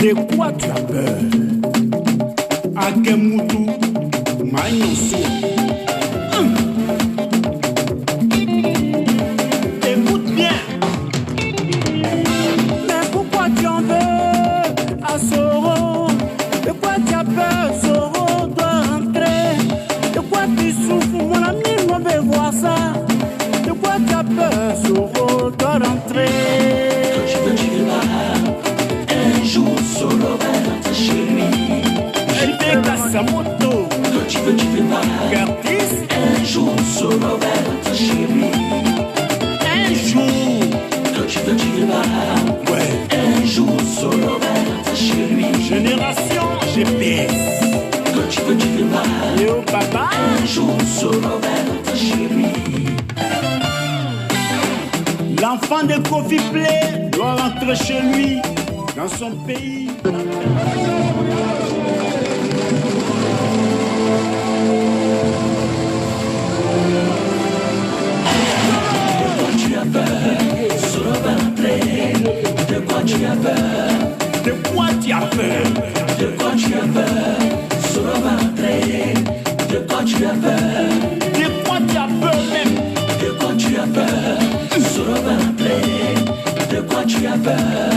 De quoi tu as peur? Akemutu, Maïnonso. Écoute bien. Mais pourquoi tu en veux à Soro? De quoi tu as peur? Soro doit rentrer. De quoi tu souffres? Mon ami, on veut voir ça. De quoi tu as peur? Soro doit rentrer. Un jour, Soro va rentrer chez lui. Elle fait sa moto. Quand tu veux pas. Curtis. Un jour, Soro va rentrer chez lui. Un jour. Quand tu veux pas. Ouais. Un jour, Soro va rentrer chez lui. Génération GPS. Quand tu veux pas. Léo papa. Un jour, Soro va rentrer chez lui. L'enfant de Kofi Play doit rentrer chez lui, dans son pays. Tu as peur, Soro va rentrer. De quoi tu as peur? De quoi tu as peur? De quoi tu as peur? Soro va rentrer. De quoi tu as peur? De quoi tu as peur même? De quoi tu as peur? Soro va rentrer. De quoi tu as peur?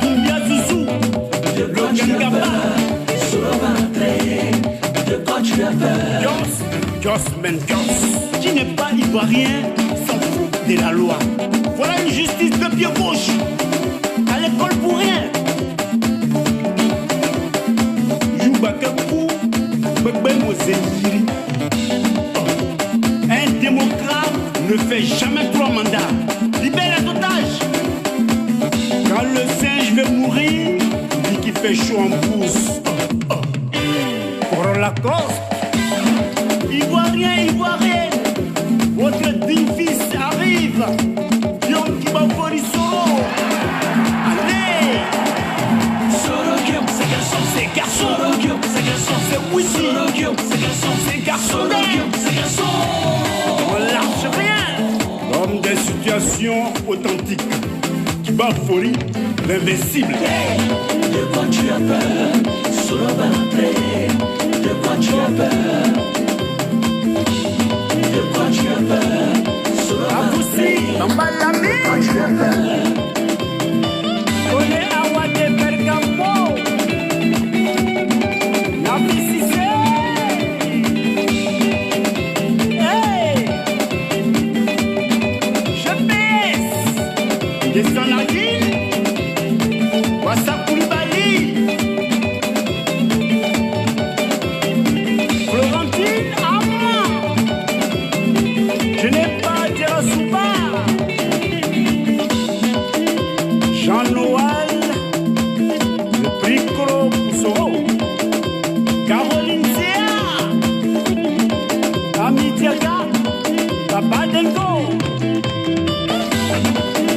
Kumbia Zouzou. De quoi tu as peur? Soro va rentrer. De quoi tu as peur? Joss, qui n'est pas ivoirien, s'en fout de la loi. Voilà une justice de pied gauche. À l'école pour rien. Joubakakou, Bébé Moseiri. Un démocrate ne fait jamais 3 mandats. Libère les otages. Quand le singe veut mourir, il dit qu'il fait chaud en pouce. Pour la cause, Ivoirien, votre digne fils arrive. Dion Kibafori Soro. Allez! Soro Guillaume, c'est garçon, C'est garçon. Soro Guillaume, c'est garçon, C'est Wisi. Soro Guillaume, c'est garçon, C'est garçon. Soro Guillaume, c'est garçon. On lâche rien. L'homme des situations authentiques. Kibafori, l'invincible. De quoi tu as peur? Soro va rentrer. De quoi tu as peur? De quoi tu as peur? Soro va rentrer. Ambalami. De quoi tu as peur? On est à Wade Bergamo. La Mississé. Hey! Je baisse. Descends la ville. Wassa Koulibaly. Florentine Amma. Je n'ai pas de Souba. Jean-Noël, le Pricro Poussoro, Caroline Zia, Ami Diaga, Papa Dengo.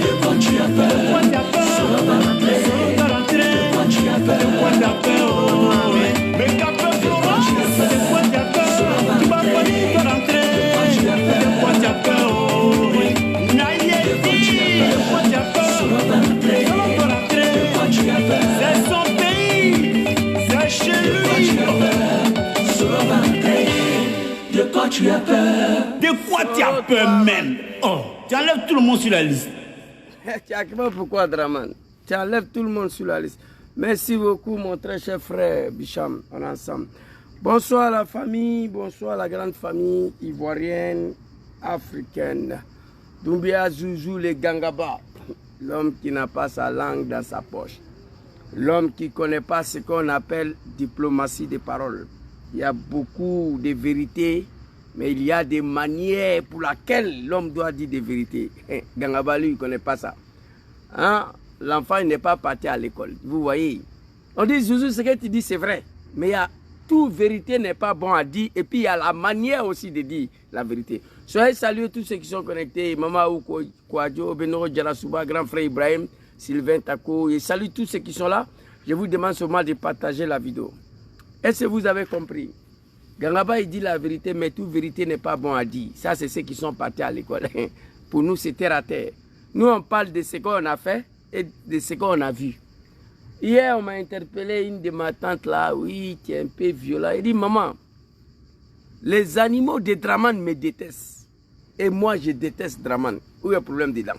De quoi tu as Quoi peur? t'as peur? Soro va rentrer. Soro va rentrer. De quoi tu as peur? Quoi t'as peur? Oh, ouais. Mais qu'a peur Florence? De quoi t'as peur? Tu vas pas dire de rentrer. De quoi t'as peur? Oh, ouais. Naïeti, de quoi t'as peur? Soro va rentrer. Soro va rentrer. De quoi tu as peur? C'est son pays, c'est chez De quoi tu lui. as peur? Soro va rentrer. De quoi tu as peur? De quoi tu as peur même? Oh, tu enlèves tout le monde sur la liste. Tu as compris pourquoi, Draman? Tu enlèves tout le monde sur la liste. Merci beaucoup, mon très cher frère Bicham. On est ensemble. Bonsoir la famille, bonsoir la grande famille ivoirienne, africaine. Doumbia Zouzou, les Gangaba. L'homme qui n'a pas sa langue dans sa poche. L'homme qui ne connaît pas ce qu'on appelle diplomatie des paroles. Il y a beaucoup de vérités, mais il y a des manières pour lesquelles l'homme doit dire des vérités. Gangaba, lui, il ne connaît pas ça. Hein? L'enfant n'est pas parti à l'école. Vous voyez. On dit, Zouzou, ce que tu dis, c'est vrai. Mais il y a toute vérité n'est pas bon à dire. Et puis, il y a la manière aussi de dire la vérité. Soyez salués tous ceux qui sont connectés. Maman Ouko, Kouadjo, Benoro Djarasuba, grand frère Ibrahim, Sylvain Tako. Et salut tous ceux qui sont là. Je vous demande seulement de partager la vidéo. Est-ce que vous avez compris? Gangaba, il dit la vérité, mais toute vérité n'est pas bon à dire. Ça, c'est ceux qui sont partis à l'école. Pour nous, c'est terre à terre. Nous, on parle de ce qu'on a fait et de ce qu'on a vu. Hier, on m'a interpellé, une de ma tantes là, oui, qui est un peu violent. Il dit, maman, les animaux de Draman me détestent. Et moi, je déteste Draman. Où est le problème dedans?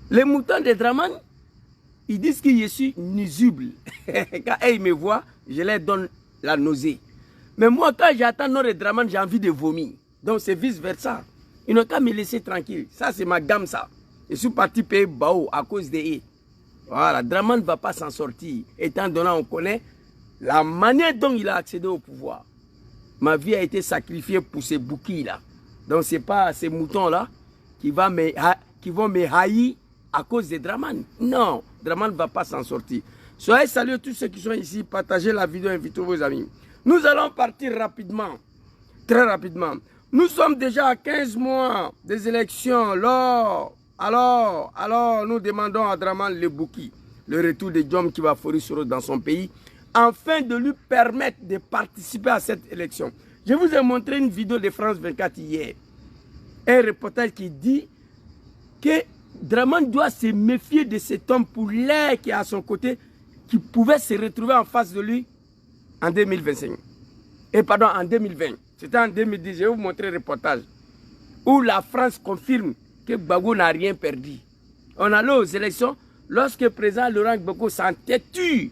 Les moutons de Draman, ils disent que je suis nuisible. Quand ils me voient, je leur donne la nausée. Mais moi, quand j'attends nos de Draman, j'ai envie de vomir. Donc, c'est vice-versa. Ils n'ont qu'à me laisser tranquille. Ça, c'est ma gamme, ça. Je suis parti payer Bao à cause des. Voilà, Draman ne va pas s'en sortir. Étant donné qu'on connaît la manière dont il a accédé au pouvoir. Ma vie a été sacrifiée pour ces bouquilles-là. Donc, ce n'est pas ces moutons-là qui vont me haïr à cause de Draman. Non, Draman ne va pas s'en sortir. Soyez salués tous ceux qui sont ici. Partagez la vidéo, invitez vos amis. Nous allons partir rapidement. Très rapidement. Nous sommes déjà à 15 mois des élections. Alors, nous demandons à Draman Lebouki le retour de Diom Kibafori Soro dans son pays, afin de lui permettre de participer à cette élection. Je vous ai montré une vidéo de France 24 hier. Un reportage qui dit que Draman doit se méfier de cet homme poulet qui est à son côté, qui pouvait se retrouver en face de lui en 2025. Et pardon, en 2020. C'était en 2010, je vais vous montrer un reportage où la France confirme que Gbagbo n'a rien perdu. On allait aux élections lorsque le président Laurent Gbagbo s'entêtue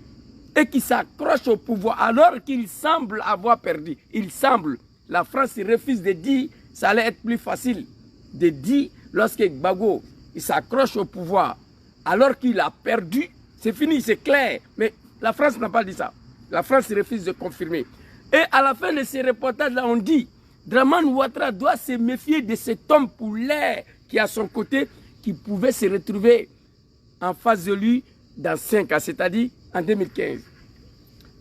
et qui s'accroche au pouvoir alors qu'il semble avoir perdu. Il semble. La France refuse de dire, ça allait être plus facile de dire lorsque Gbagbo s'accroche au pouvoir alors qu'il a perdu. C'est fini, c'est clair. Mais la France n'a pas dit ça. La France refuse de confirmer. Et à la fin de ces reportages-là, on dit Draman Ouattara doit se méfier de cet homme poulet qui est à son côté, qui pouvait se retrouver en face de lui dans 5 ans, c'est-à-dire en 2015.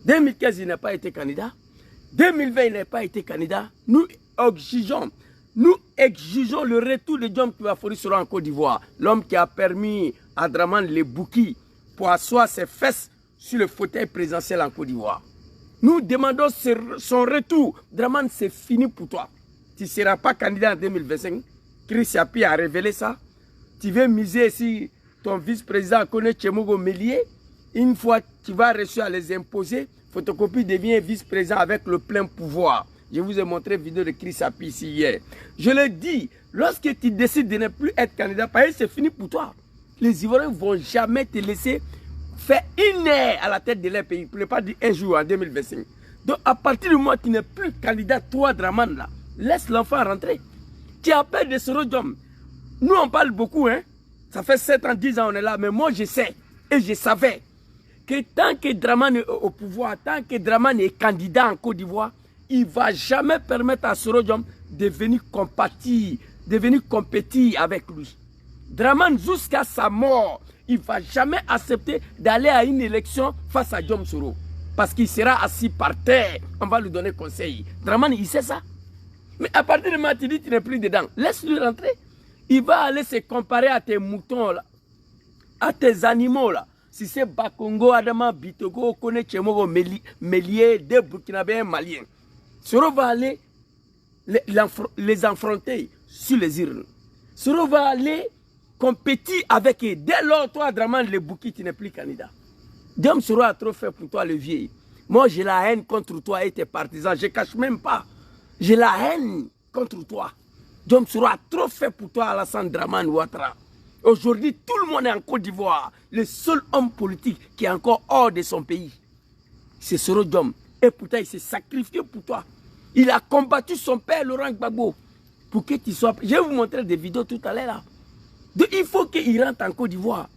2015, il n'a pas été candidat. 2020, il n'a pas été candidat. Nous exigeons le retour de Diom Kibafori Soro en Côte d'Ivoire. L'homme qui a permis à Draman Lebouki pour asseoir ses fesses sur le fauteuil présidentiel en Côte d'Ivoire. Nous demandons son retour. Draman, c'est fini pour toi. Tu ne seras pas candidat en 2025. Chris Yapi a révélé ça. Tu veux miser si ton vice-président connaît Tchemogo Mélié. Une fois tu vas réussir à les imposer, Photocopie devient vice-président avec le plein pouvoir. Je vous ai montré une vidéo de Chris Yapi ici hier. Je le dis, lorsque tu décides de ne plus être candidat, c'est fini pour toi. Les Ivoiriens ne vont jamais te laisser faire une heure à la tête de leur pays, pour ne pas dire un jour en 2025. Donc à partir du moment où tu n'es plus candidat, toi Draman là, laisse l'enfant rentrer. Tu as peur de Soro Diom. Nous on parle beaucoup, hein. Ça fait 7 ans, 10 ans on est là, mais moi je sais, et je savais, que tant que Draman est au pouvoir, tant que Draman est candidat en Côte d'Ivoire, il ne va jamais permettre à Soro Diom de venir compétir avec lui. Draman, jusqu'à sa mort, il ne va jamais accepter d'aller à une élection face à Diom Soro. Parce qu'il sera assis par terre, on va lui donner conseil. Draman, il sait ça. Mais à partir du moment où tu dis tu n'es plus dedans, laisse-lui rentrer. Il va aller se comparer à tes moutons, là, à tes animaux. Là. Si c'est Bakongo, Adama, Bitogo, Kone, Tchemogo, Mélié, des Burkinabés, Maliens. Soro va aller les affronter sur les urnes. Soro va aller compétir avec eux. Dès lors, toi, Draman Lebouki, tu n'es plus candidat. Diom Soro a trop fait pour toi, le vieil. Moi, j'ai la haine contre toi et tes partisans. Je ne cache même pas. J'ai la haine contre toi. Diom Soro a trop fait pour toi, Alassane Draman Ouattara. Aujourd'hui, tout le monde est en Côte d'Ivoire. Le seul homme politique qui est encore hors de son pays, c'est Soro Diom. Et pourtant, il s'est sacrifié pour toi. Il a combattu son père, Laurent Gbagbo, pour que tu sois... Je vais vous montrer des vidéos tout à l'heure là. Donc, il faut qu'il rentre en Côte d'Ivoire.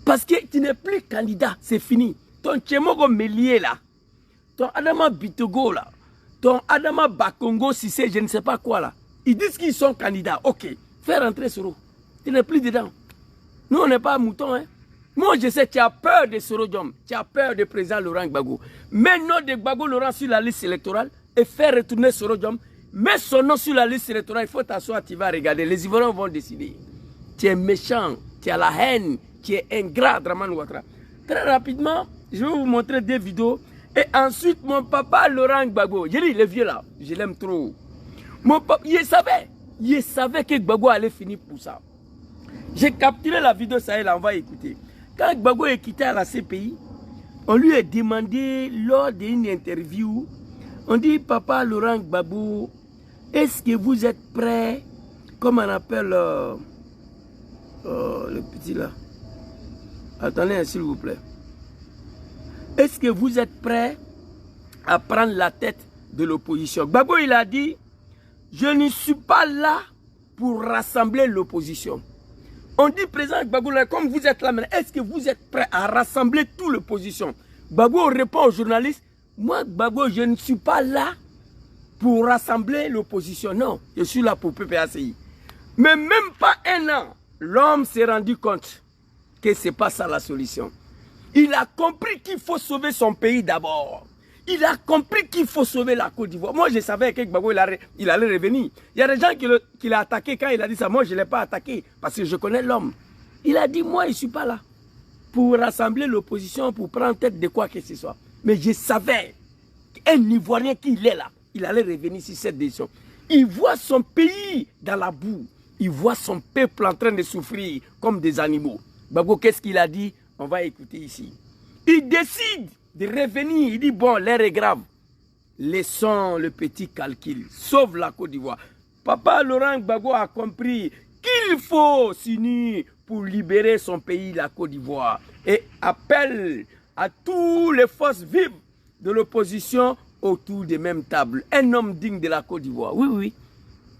Parce que tu n'es plus candidat, c'est fini. Ton Tchemogo Mélié là, ton Adama Bitogo là, ton Adama Bakongo Sissé, je ne sais pas quoi là. Ils disent qu'ils sont candidats. Ok, fais rentrer Soro. Tu n'es plus dedans. Nous, on n'est pas moutons. Hein? Moi, je sais que tu as peur de Soro Diom. Tu as peur du président Laurent Gbagbo. Mets le nom de Gbagbo Laurent sur la liste électorale et fais retourner Soro Diom. Mets son nom sur la liste électorale. Il faut t'asseoir, tu vas regarder. Les Ivoiriens vont décider. Tu es méchant, tu as la haine, tu es ingrat, Draman Ouattara. Très rapidement, je vais vous montrer des vidéos. Et ensuite, mon papa Laurent Gbagbo, j'ai dit, le vieux là, je l'aime trop. Mon papa, il savait que Gbagbo allait finir pour ça. J'ai capturé la vidéo, ça y est, là, on va écouter. Quand Gbagbo est quitté à la CPI, on lui a demandé lors d'une interview, on dit, papa Laurent Gbagbo, est-ce que vous êtes prêt, comme on appelle le petit là. Attendez, s'il vous plaît. Est-ce que vous êtes prêt à prendre la tête de l'opposition? Gbagbo, il a dit, je ne suis pas là pour rassembler l'opposition. On dit, président Gbagbo, comme vous êtes là, est-ce que vous êtes prêt à rassembler toute l'opposition? Gbagbo répond aux journalistes, moi, Gbagbo, je ne suis pas là pour rassembler l'opposition. Non, je suis là pour PPACI. Mais même pas un an, l'homme s'est rendu compte que ce n'est pas ça la solution. Il a compris qu'il faut sauver son pays d'abord. Il a compris qu'il faut sauver la Côte d'Ivoire. Moi, je savais que Gbagbo, il allait revenir. Il y a des gens qui l'ont attaqué quand il a dit ça. Moi, je ne l'ai pas attaqué parce que je connais l'homme. Il a dit, moi, je ne suis pas là pour rassembler l'opposition, pour prendre tête de quoi que ce soit. Mais je savais qu'un Ivoirien qui est là, il allait revenir sur cette décision. Il voit son pays dans la boue. Il voit son peuple en train de souffrir comme des animaux. Gbagbo, qu'est-ce qu'il a dit? On va écouter ici. Il décide de revenir. Il dit, bon, l'air est grave. Laissons le petit calcul. Sauve la Côte d'Ivoire. Papa Laurent Gbagbo a compris qu'il faut s'unir pour libérer son pays, la Côte d'Ivoire. Et appelle à tous les forces vives de l'opposition autour des mêmes tables. Un homme digne de la Côte d'Ivoire. Oui, oui.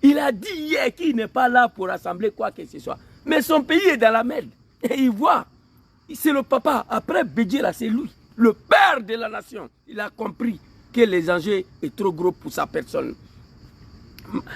Il a dit hier qu'il n'est pas là pour rassembler quoi que ce soit. Mais son pays est dans la merde. Et il voit. C'est le papa. Après Bédjira, c'est lui. Le père de la nation. Il a compris que les enjeux sont trop gros pour sa personne.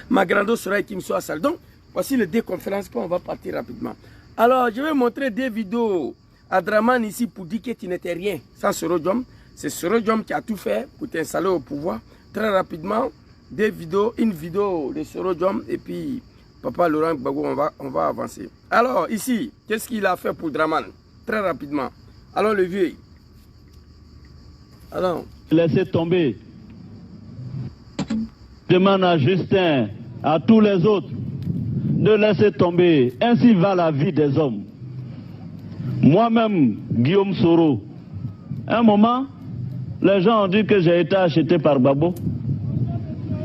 Ma grande sera qui me soit sale. Donc, voici les deux conférences. On va partir rapidement. Alors, je vais montrer des vidéos à Draman ici pour dire que tu n'étais rien sans Soro Diom. C'est Soro Diom qui a tout fait pour t'installer au pouvoir. Très rapidement, des vidéos, une vidéo de Soro Diom et puis Papa Laurent Gbagbo, on va avancer. Alors, ici, qu'est-ce qu'il a fait pour Draman? Très rapidement. Alors, le vieux. Alors. Laissez tomber. Je demande à Justin, à tous les autres, de laisser tomber. Ainsi va la vie des hommes. Moi-même, Guillaume Soro, un moment, les gens ont dit que j'ai été acheté par Gbagbo.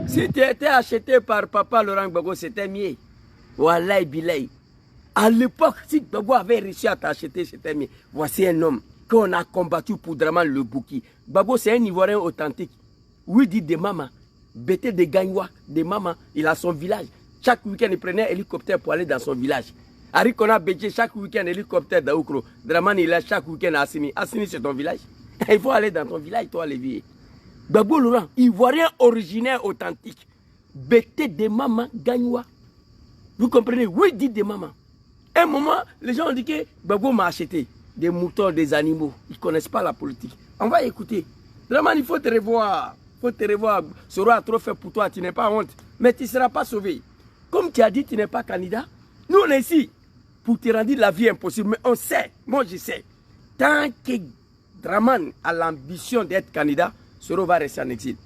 Si tu étais acheté par Papa Laurent Gbagbo, c'était mieux. Wallahi Bilay. À l'époque, si Gbagbo avait réussi à t'acheter, c'était mieux. Voici un homme qu'on a combattu pour Draman le Bouki. Gbagbo, c'est un Ivoirien authentique. Oui, dit des mamans. Bété de Gagnoua, des mamans. Il a son village. Chaque week-end, il prenait un hélicoptère pour aller dans son village. Harikona Bété, chaque week-end, hélicoptère d'Aoukro. Draman, il est chaque week-end à Assini. Assini, c'est ton village. Il faut aller dans ton village, toi, les vieux. Gbagbo Laurent, Ivoirien originaire authentique. Bété de maman Gagnoua. Vous comprenez? Oui, dit des mamans. Un moment, les gens ont dit que Gbagbo m'a acheté des moutons, des animaux. Ils ne connaissent pas la politique. On va écouter. Draman, il faut te revoir. Il faut te revoir. Soro a trop fait pour toi, tu n'es pas honte. Mais tu ne seras pas sauvé. Comme tu as dit, tu n'es pas candidat. Nous, on est ici pour te rendre la vie impossible. Mais on sait, moi je sais, tant que Draman a l'ambition d'être candidat, Soro va rester en exil.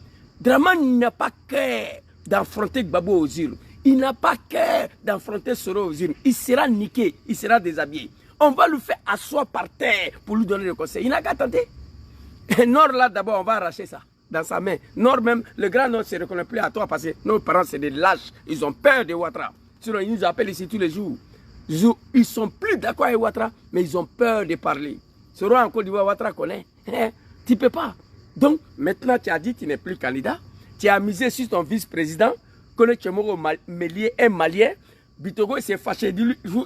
Draman n'a pas cœur d'affronter Gbagbo aux urnes. Il n'a pas cœur d'affronter Soro aux urnes. Il sera niqué, il sera déshabillé. On va le faire asseoir par terre pour lui donner le conseil. Il n'a qu'à tenter. Nord, là, d'abord, on va arracher ça dans sa main. Nord, même, le grand Nord ne se reconnaît plus à toi parce que nos parents, c'est des lâches. Ils ont peur de Ouattara. Sinon, ils nous appellent ici tous les jours. Ils ne sont plus d'accord avec Ouattara, mais ils ont peur de parler. Ce roi en Côte d'Ivoire, Ouattara connaît. Tu ne peux pas. Donc, maintenant, tu as dit que tu n'es plus candidat. Tu as misé sur ton vice-président. Connaît Tchemoro Mélier, un Malien. Bitogo, il s'est fâché.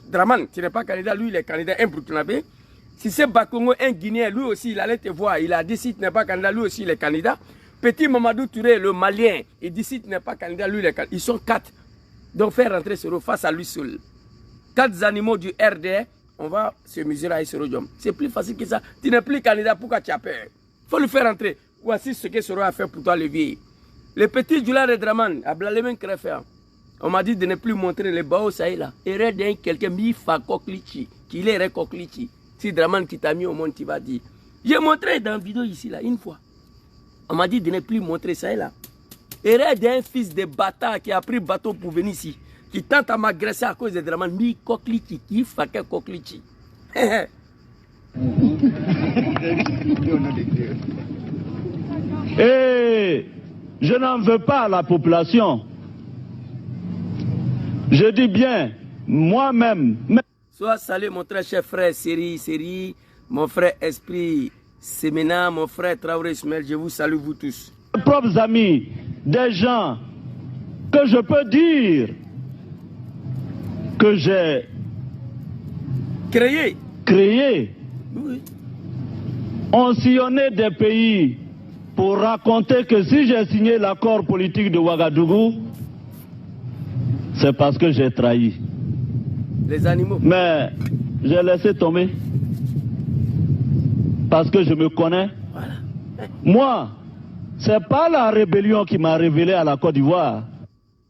Draman, tu n'es pas candidat. Lui, il est candidat, un Burkinabé. Si c'est Bakongo, un Guinéen, lui aussi, il allait te voir. Il a dit si tu n'es pas candidat, lui aussi, il est candidat. Petit Mamadou Touré, le Malien, il dit si tu n'es pas candidat, lui, il est candidat. Ils sont 4. Donc, faire rentrer Soro face à lui seul. 4 animaux du RDR, on va se mesurer à Soro Diom. C'est plus facile que ça. Tu n'es plus candidat, pourquoi tu as peur? Il faut le faire rentrer. Voici ce que Soro a fait pour toi, le vieil. Le petit Djoula de Draman, à Blalemen Kreffer, on m'a dit de ne plus montrer les baos, ça est là. Et d'un quelqu'un, mi fa koklichi, qu'il est koklichi. Si Draman qui t'a mis au monde, tu vas dire. J'ai montré dans la vidéo ici, là, une fois. On m'a dit de ne plus montrer ça, est là. Et d'un fils de bâtard qui a pris bateau pour venir ici, qui tente à m'agresser à cause de Draman, mi koklichi, qui fa koklichi. Et je n'en veux pas à la population. Je dis bien, moi-même. Sois salué mon très cher frère Seri, mon frère Esprit Semena, mon frère Traoré Ismaël, je vous salue vous tous. Mes propres amis, des gens que je peux dire que j'ai créé, oui. ont sillonné des pays pour raconter que si j'ai signé l'accord politique de Ouagadougou, c'est parce que j'ai trahi. Les animaux. Mais j'ai laissé tomber. Parce que je me connais. Voilà. Moi, c'est pas la rébellion qui m'a révélé à la Côte d'Ivoire.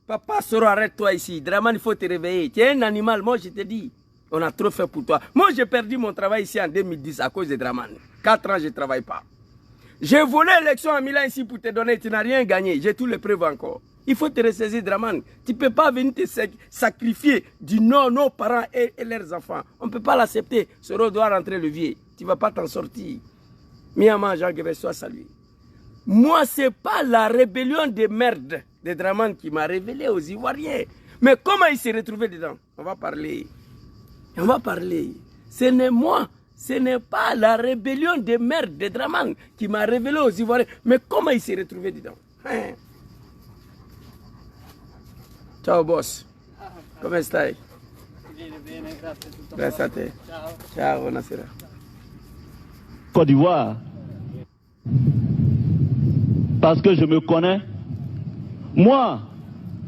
Papa Soro, arrête-toi ici. Draman, il faut te réveiller. Tu es un animal, moi je te dis. On a trop fait pour toi. Moi j'ai perdu mon travail ici en 2010 à cause de Draman. 4 ans, je ne travaille pas. J'ai volé l'élection à Milan ici pour te donner. Tu n'as rien gagné. J'ai tous les preuves encore. Il faut te ressaisir, Draman. Tu ne peux pas venir te sacrifier du non, nos parents et leurs enfants. On ne peut pas l'accepter. Soro doit rentrer le vieux. Tu ne vas pas t'en sortir. Miama, Jean Guébé, sois salué. Moi, ce n'est pas la rébellion de merde de Draman qui m'a révélé aux Ivoiriens. Mais comment il s'est retrouvé dedans? On va parler. On va parler. Ce n'est moi. Ce n'est pas la rébellion de merde de Draman qui m'a révélé aux Ivoiriens. Mais comment il s'est retrouvé dedans? Hein? Ciao, boss. Come stai? Bene, grazie. Tutto Grazie a te. Ciao. Ciao, buonasera. Côte d'Ivoire. Parce que je me connais. Moi,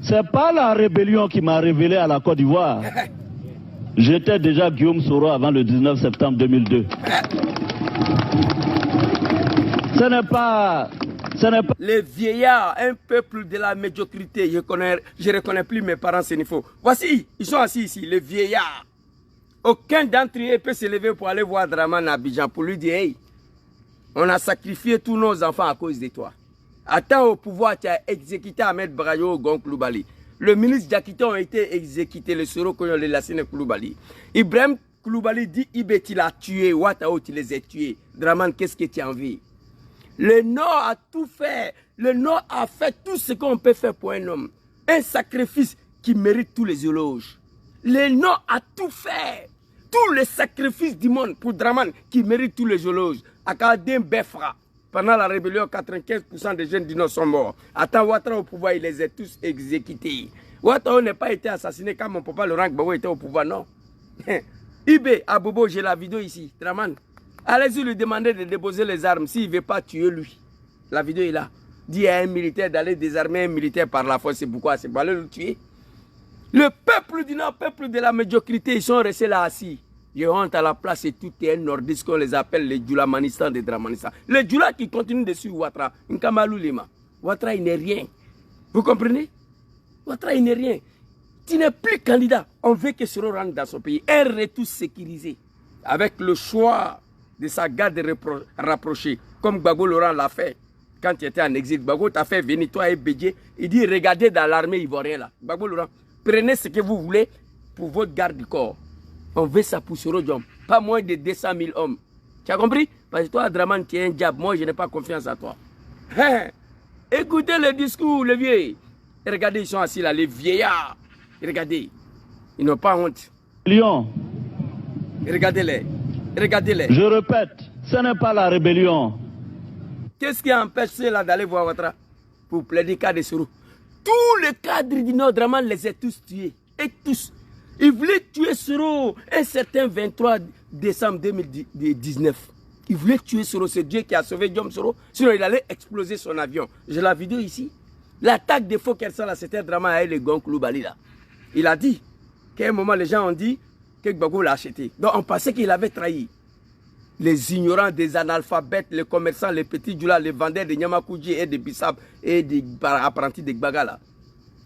c'est pas la rébellion qui m'a révélé à la Côte d'Ivoire. J'étais déjà Guillaume Soro avant le 19 septembre 2002. Ce n'est pas... Les vieillards, un peuple de la médiocrité. Je ne reconnais plus mes parents, c'est niveau. Voici, ils sont assis ici, les vieillards. Aucun d'entre eux peut se lever pour aller voir Draman à Abidjan pour lui dire, hey, on a sacrifié tous nos enfants à cause de toi. Attends au pouvoir, tu as exécuté Ahmed Brayo Gon Koulibaly. Le ministre Diakité ont été exécutés, le Soro Koyon, le Lassine Koulibaly. Ibrahim Koulibaly dit, Ibé, tu l'as tué, Ouattao, tu les as tués. Draman, qu'est-ce que tu as envie? Le Nord a tout fait. Le Nord a fait tout ce qu'on peut faire pour un homme. Un sacrifice qui mérite tous les éloges. Le Nord a tout fait. Tous les sacrifices du monde pour Draman qui mérite tous les éloges. Akadem Befra. Pendant la rébellion, 95% des jeunes du Nord sont morts. Attends, Ouattara au pouvoir, il les a tous exécutés. Ouattara n'a pas été assassiné quand mon papa Laurent Gbagbo était au pouvoir, non. Ibé, Abobo, j'ai la vidéo ici. Draman. Allez-y lui demander de déposer les armes s'il ne veut pas tuer lui. La vidéo est là. Dit à un militaire d'aller désarmer un militaire par la force. C'est pourquoi? C'est pour aller le tuer. Le peuple du Nord, peuple de la médiocrité, ils sont restés là assis. Ils rentrent à la place et tout est un nordiste qu'on les appelle les Djoulamanistan de Dramanistan. Les Djoula qui continuent dessus Ouattara. Nkamalou Lima. Ouattara, il n'est rien. Vous comprenez? Ouattara, il n'est rien. Tu n'es plus candidat. On veut que Soro rentre dans son pays. Un retour sécurisé. Avec le choix de sa garde rapprochée, comme Gbagbo Laurent l'a fait quand il était en exil. Gbagbo t'a fait venir, toi et Bédié. Il dit, regardez dans l'armée ivoirienne là. Gbagbo Laurent, prenez ce que vous voulez pour votre garde du corps. On veut ça pour Soro Diom. Pas moins de 200 000 hommes. Tu as compris? Parce que toi, Draman, tu es un diable. Moi, je n'ai pas confiance en toi. Hein? Écoutez le discours, les vieux. Et regardez, ils sont assis là, les vieillards. Et regardez, ils n'ont pas honte. Lyon. Regardez-les. Regardez-les. Je répète, ce n'est pas la rébellion. Qu'est-ce qui empêche ceux-là d'aller voir Ouattara pour plaider cas de Soro? Tous les cadres du Nord, Draman les a tous tués. Et tous. Ils voulaient tuer Soro un certain 23 décembre 2019. Ils voulaient tuer Soro. C'est Dieu qui a sauvé Guillaume Soro. Sinon, il allait exploser son avion. J'ai la vidéo ici. L'attaque de faux Kersan, c'était Draman avec les Gon Koulibaly là. Il a dit qu'à un moment, les gens ont dit que Gbagbo l'a acheté. Donc, on pensait qu'il avait trahi. Les ignorants, des analphabètes, les commerçants, les petits djoula, les vendeurs de Nyamakoudji et de Bissap et des apprentis de Gbaga là.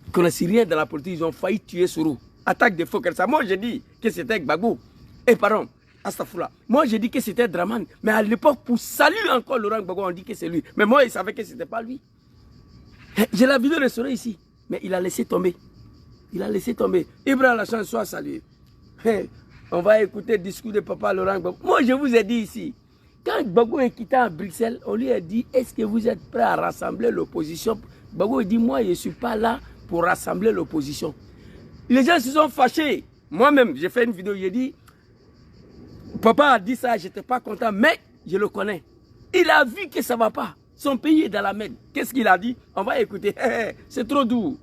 Ils ne connaissaient rien dans la politique. Ils ont failli tuer Soro. Attaque de faux Kersan. Moi, j'ai dit que c'était Gbagbo. Et pardon, Astafoula. Moi, j'ai dit que c'était Draman. Mais à l'époque, pour saluer encore Laurent Gbagbo, on dit que c'est lui. Mais moi, il savait que ce n'était pas lui. J'ai la vidéo de Soro ici. Mais il a laissé tomber. Il a laissé tomber. Ibrahim Lachance soit salué. On va écouter le discours de Papa Laurent Gbagbo. Moi, je vous ai dit ici, quand Gbagbo est quitté à Bruxelles, on lui a dit, est-ce que vous êtes prêt à rassembler l'opposition? Gbagbo dit, moi, je ne suis pas là pour rassembler l'opposition. Les gens se sont fâchés. Moi-même, j'ai fait une vidéo, j'ai dit, papa a dit ça, je n'étais pas content, mais je le connais. Il a vu que ça ne va pas. Son pays est dans la merde. Qu'est-ce qu'il a dit? On va écouter. C'est trop doux.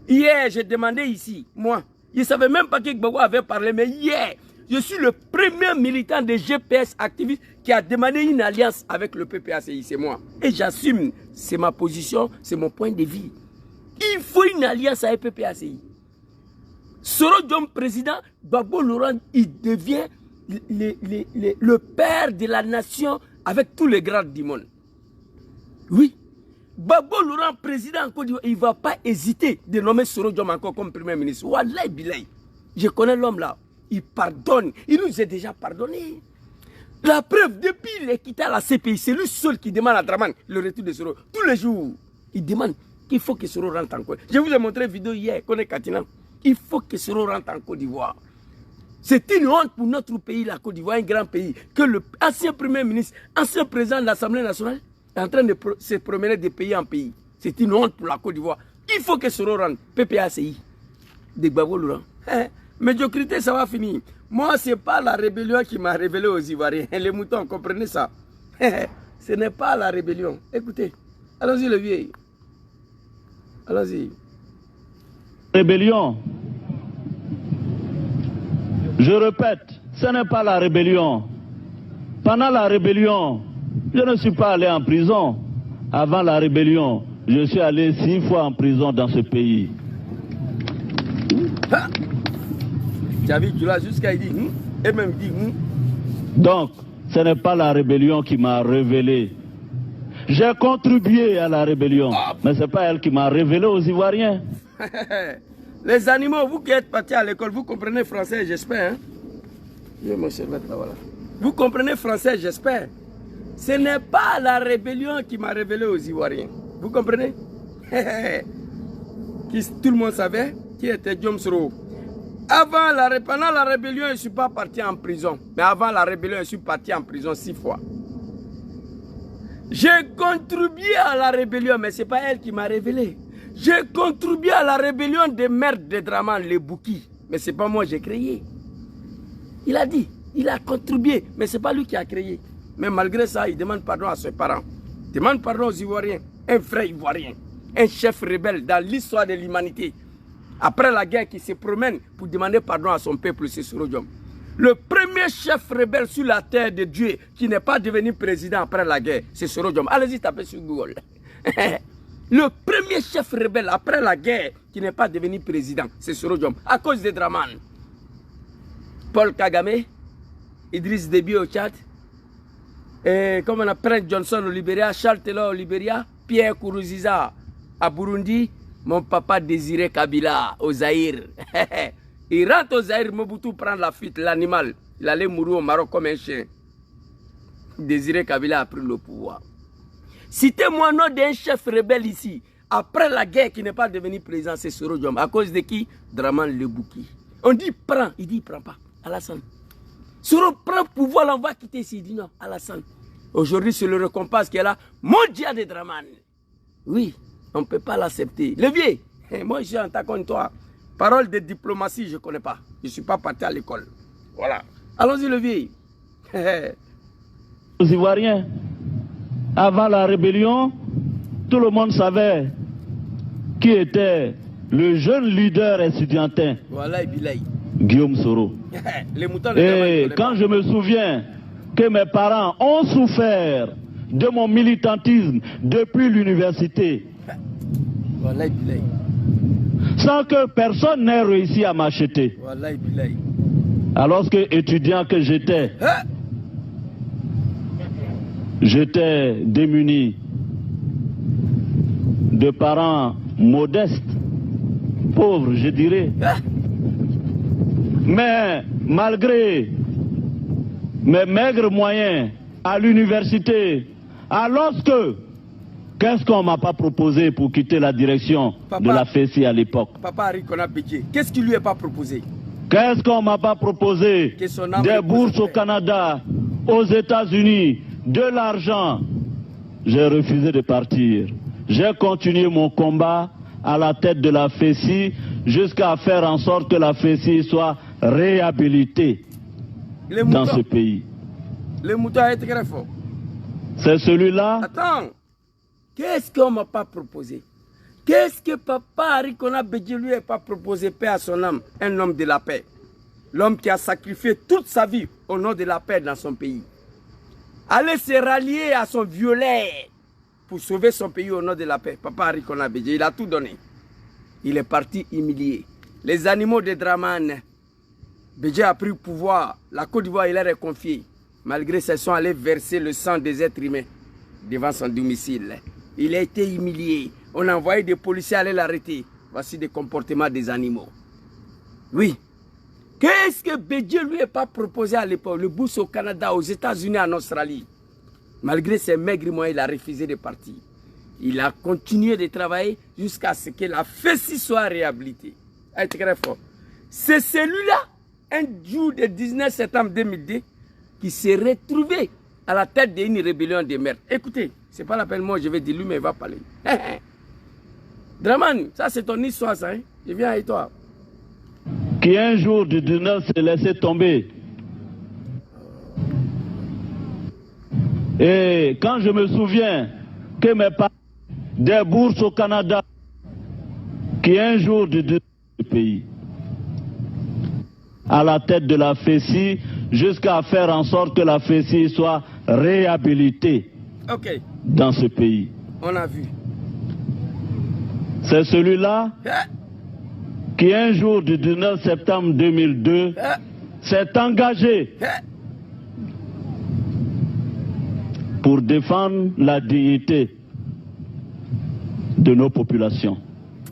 Hier, j'ai demandé ici, moi, je ne savais même pas que Gbagbo avait parlé, mais hier, je suis le premier militant de GPS activiste qui a demandé une alliance avec le PPACI, c'est moi. Et j'assume, c'est ma position, c'est mon point de vue. Il faut une alliance avec le PPACI. Soro Diom président, Gbagbo Laurent, il devient le père de la nation avec tous les grades du monde. Oui. Gbagbo Laurent, président en Côte d'Ivoire, il ne va pas hésiter de nommer Soro Diom encore comme premier ministre. Wallahi Bilay. Je connais l'homme là. Il pardonne. Il nous a déjà pardonné. La preuve, depuis qu'il est quitté à la CPI, c'est lui seul qui demande à Draman le retour de Soro. Tous les jours, il demande qu'il faut que Soro rentre en Côte d'Ivoire. Je vous ai montré une vidéo hier, qu'on est Katina. Il faut que Soro rentre en Côte d'Ivoire. C'est une honte pour notre pays, la Côte d'Ivoire, un grand pays, que l'ancien premier ministre, ancien président de l'Assemblée nationale, est en train de se promener de pays en pays. C'est une honte pour la Côte d'Ivoire. Il faut que Soro rentre. PPACI, de Gbagbo Laurent. Médiocrité, ça va finir. Moi, ce n'est pas la rébellion qui m'a révélé aux Ivoiriens. Les moutons, comprenez ça. Ce n'est pas la rébellion. Écoutez, allons-y le vieux. Allons-y. Rébellion. Je répète, ce n'est pas la rébellion. Pendant la rébellion, je ne suis pas allé en prison. Avant la rébellion, je suis allé 6 fois en prison dans ce pays. Tu as vu, tu l'as jusqu'à dire, et même dit. Donc, ce n'est pas la rébellion qui m'a révélé. J'ai contribué à la rébellion, mais ce n'est pas elle qui m'a révélé aux Ivoiriens. Les animaux, vous qui êtes partis à l'école, vous comprenez français, j'espère. Hein? Je vais me servir là, voilà. Vous comprenez français, j'espère. Ce n'est pas la rébellion qui m'a révélé aux Ivoiriens. Vous comprenez? Tout le monde savait qui était Diom Soro. Pendant la rébellion, je ne suis pas parti en prison. Mais avant la rébellion, je suis parti en prison 6 fois. J'ai contribué à la rébellion, mais ce n'est pas elle qui m'a révélé. J'ai contribué à la rébellion des merdes de Draman, les Bouki. Mais ce n'est pas moi qui j'ai créé. Il a dit, il a contribué, mais ce n'est pas lui qui a créé. Mais malgré ça, il demande pardon à ses parents. Il demande pardon aux Ivoiriens. Un frère ivoirien, un chef rebelle dans l'histoire de l'humanité. Après la guerre, qui se promène pour demander pardon à son peuple, c'est Soro Diom. Le premier chef rebelle sur la terre de Dieu qui n'est pas devenu président après la guerre, c'est Soro Diom. Allez-y, tapez sur Google. Le premier chef rebelle après la guerre qui n'est pas devenu président, c'est Soro Diom, à cause de Draman. Paul Kagame, Idriss Déby au Tchad, comme on appelle Johnson au Libéria, Charles Taylor au Libéria, Pierre Kourouziza à Burundi, mon papa Désiré Kabila au Zaïre. Il rentre au Zaïre, Mobutu prend la fuite, l'animal. Il allait mourir au Maroc comme un chien. Désiré Kabila a pris le pouvoir. Citez-moi le nom d'un chef rebelle ici, après la guerre qui n'est pas devenu président, c'est Soro Diom. À cause de qui? Draman Lebouki. On dit prends, il dit il prend pas. Alassane. Soro prend pouvoir, on va quitter ici. Il dit non, Alassane. Aujourd'hui, c'est le récompense qui est là. Mondial de Draman. Oui, on ne peut pas l'accepter. Le vieux, moi je suis en tant toi. Parole de diplomatie, je ne connais pas. Je ne suis pas parti à l'école. Voilà. Allons-y, le vieux. Aux Ivoiriens, avant la rébellion, tout le monde savait qui était le jeune leader estudiantin. Voilà, Guillaume Soro. Et quand je me souviens que mes parents ont souffert de mon militantisme depuis l'université, sans que personne n'ait réussi à m'acheter. Alors que étudiant que j'étais, j'étais démuni, de parents modestes, pauvres je dirais. Mais malgré mes maigres moyens à l'université, alors que qu'est-ce qu'on ne m'a pas proposé pour quitter la direction de la FESI à l'époque? Papa Harry Kona Bédié, qu'est-ce qui lui est pas proposé? Qu'est-ce qu'on ne m'a pas proposé? Des bourses au Canada, aux États-Unis, de l'argent. J'ai refusé de partir. J'ai continué mon combat à la tête de la FESI jusqu'à faire en sorte que la FESI soit réhabilitée dans ce pays. Le mouton est très fort. C'est celui-là. Attends, qu'est-ce qu'on ne m'a pas proposé? Qu'est-ce que papa Arikona Bédié lui n'a pas proposé, paix à son âme, un homme de la paix? L'homme qui a sacrifié toute sa vie au nom de la paix dans son pays. Aller se rallier à son violet pour sauver son pays au nom de la paix. Papa Arikona Bédié, il a tout donné. Il est parti humilié. Les animaux de Dramane, Bédié a pris le pouvoir. La Côte d'Ivoire, il leur est confié. Malgré ça, ils sont allés verser le sang des êtres humains devant son domicile. Il a été humilié. On a envoyé des policiers aller l'arrêter. Voici des comportements des animaux. Oui. Qu'est-ce que Bédié lui n'a pas proposé à l'époque? Le bourse au Canada, aux États-Unis, en Australie. Malgré ses maigres moyens, il a refusé de partir. Il a continué de travailler jusqu'à ce que la FESI soit réhabilitée. Elle est très fort. C'est celui-là, un jour du 19 septembre 2002, qui s'est retrouvé à la tête d'une rébellion des mers. Écoutez, c'est pas la peine, moi je vais dire lui, mais il va parler. Dramane, ça c'est ton histoire, ça. Hein? Je viens avec toi. Qui un jour du 19 s'est laissé tomber. Et quand je me souviens que mes parents, des bourses au Canada, qui un jour du 19 pays, à la tête de la FESI, jusqu'à faire en sorte que la FESI soit réhabilitée dans ce pays. On a vu. C'est celui-là qui un jour du 19 septembre 2002 s'est engagé pour défendre la dignité de nos populations.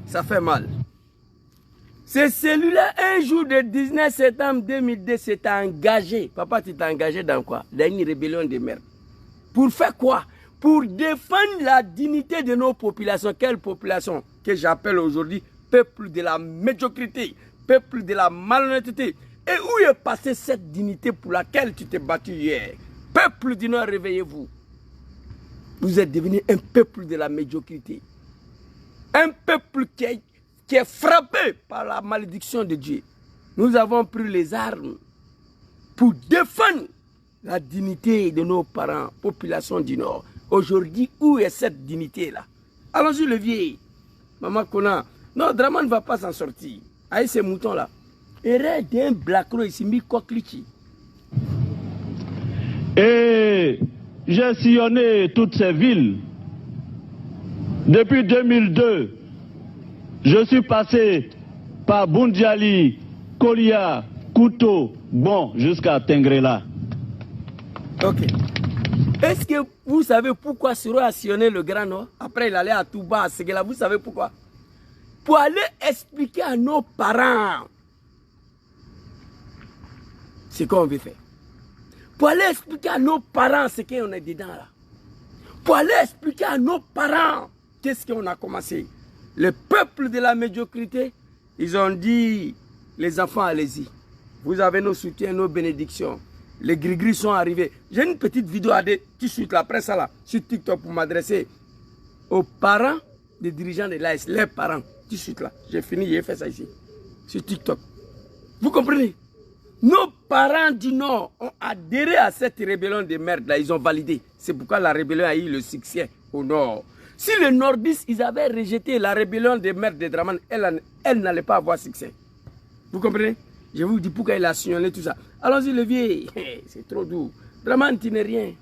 Ça fait mal. C'est celui-là, un jour du 19 septembre 2002, s'est engagé. Papa, tu t'es engagé dans quoi? Dans une rébellion des mers. Pour faire quoi? Pour défendre la dignité de nos populations. Quelle population? Que j'appelle aujourd'hui peuple de la médiocrité, peuple de la malhonnêteté. Et où est passée cette dignité pour laquelle tu t'es battu hier? Peuple du Nord, réveillez-vous. Vous êtes devenu un peuple de la médiocrité. Un peuple qui est frappé par la malédiction de Dieu. Nous avons pris les armes pour défendre la dignité de nos parents, population du Nord. Aujourd'hui, où est cette dignité-là? Allons-y, le vieil. Maman Kona. Non, Dramane ne va pas s'en sortir. Avec ces moutons-là. Et d'un blacro ici, mi koklichi. Et j'ai sillonné toutes ces villes. Depuis 2002, je suis passé par Bundiali, Kolia, Kouto, bon, jusqu'à Tengrela. Ok. Est-ce que vous savez pourquoi Soro a sillonné le Grand Nord? Après, il allait à Touba, à Séguéla. Vous savez pourquoi? Pour aller expliquer à nos parents ce qu'on veut faire. Pour aller expliquer à nos parents ce qu'on est dedans là. Pour aller expliquer à nos parents qu'est-ce qu'on a commencé. Le peuple de la médiocrité, ils ont dit, les enfants, allez-y. Vous avez nos soutiens, nos bénédictions. Les gris-gris sont arrivés. J'ai une petite vidéo à des t-shirts là, après ça là, sur TikTok pour m'adresser aux parents des dirigeants de l'AS, les parents. T-shirt là, j'ai fini, j'ai fait ça ici, sur TikTok. Vous comprenez? Nos parents du Nord ont adhéré à cette rébellion de merde là, ils ont validé. C'est pourquoi la rébellion a eu le succès au Nord. Si les nordistes, ils avaient rejeté la rébellion de merde de Dramane, elle n'allait pas avoir succès. Vous comprenez? Je vous dis pourquoi il a sillonné tout ça. Allons-y, le vieil. C'est trop doux. Dramane, tu n'es rien. Il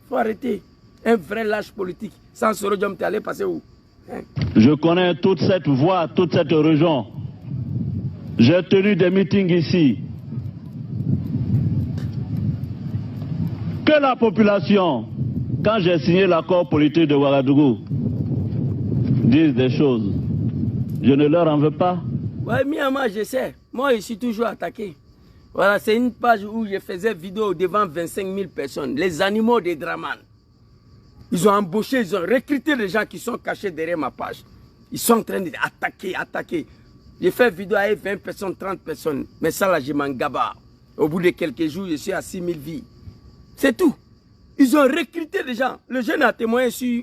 faut arrêter. Un vrai lâche politique. Sans ce rodium, tu es allé passer où? Je connais toute cette voie, toute cette région. J'ai tenu des meetings ici. Que la population, quand j'ai signé l'accord politique de Ouagadougou, dise des choses. Je ne leur en veux pas. Oui, moi je sais. Moi, je suis toujours attaqué. Voilà, c'est une page où je faisais vidéo devant 25 000 personnes. Les animaux de Dramane. Ils ont embauché, ils ont recruté les gens qui sont cachés derrière ma page. Ils sont en train d'attaquer. J'ai fait vidéo avec 20 personnes, 30 personnes. Mais ça, là, je m'en gabarre. Au bout de quelques jours, je suis à 6000 vies. C'est tout. Ils ont recruté des gens. Le jeune a témoigné sur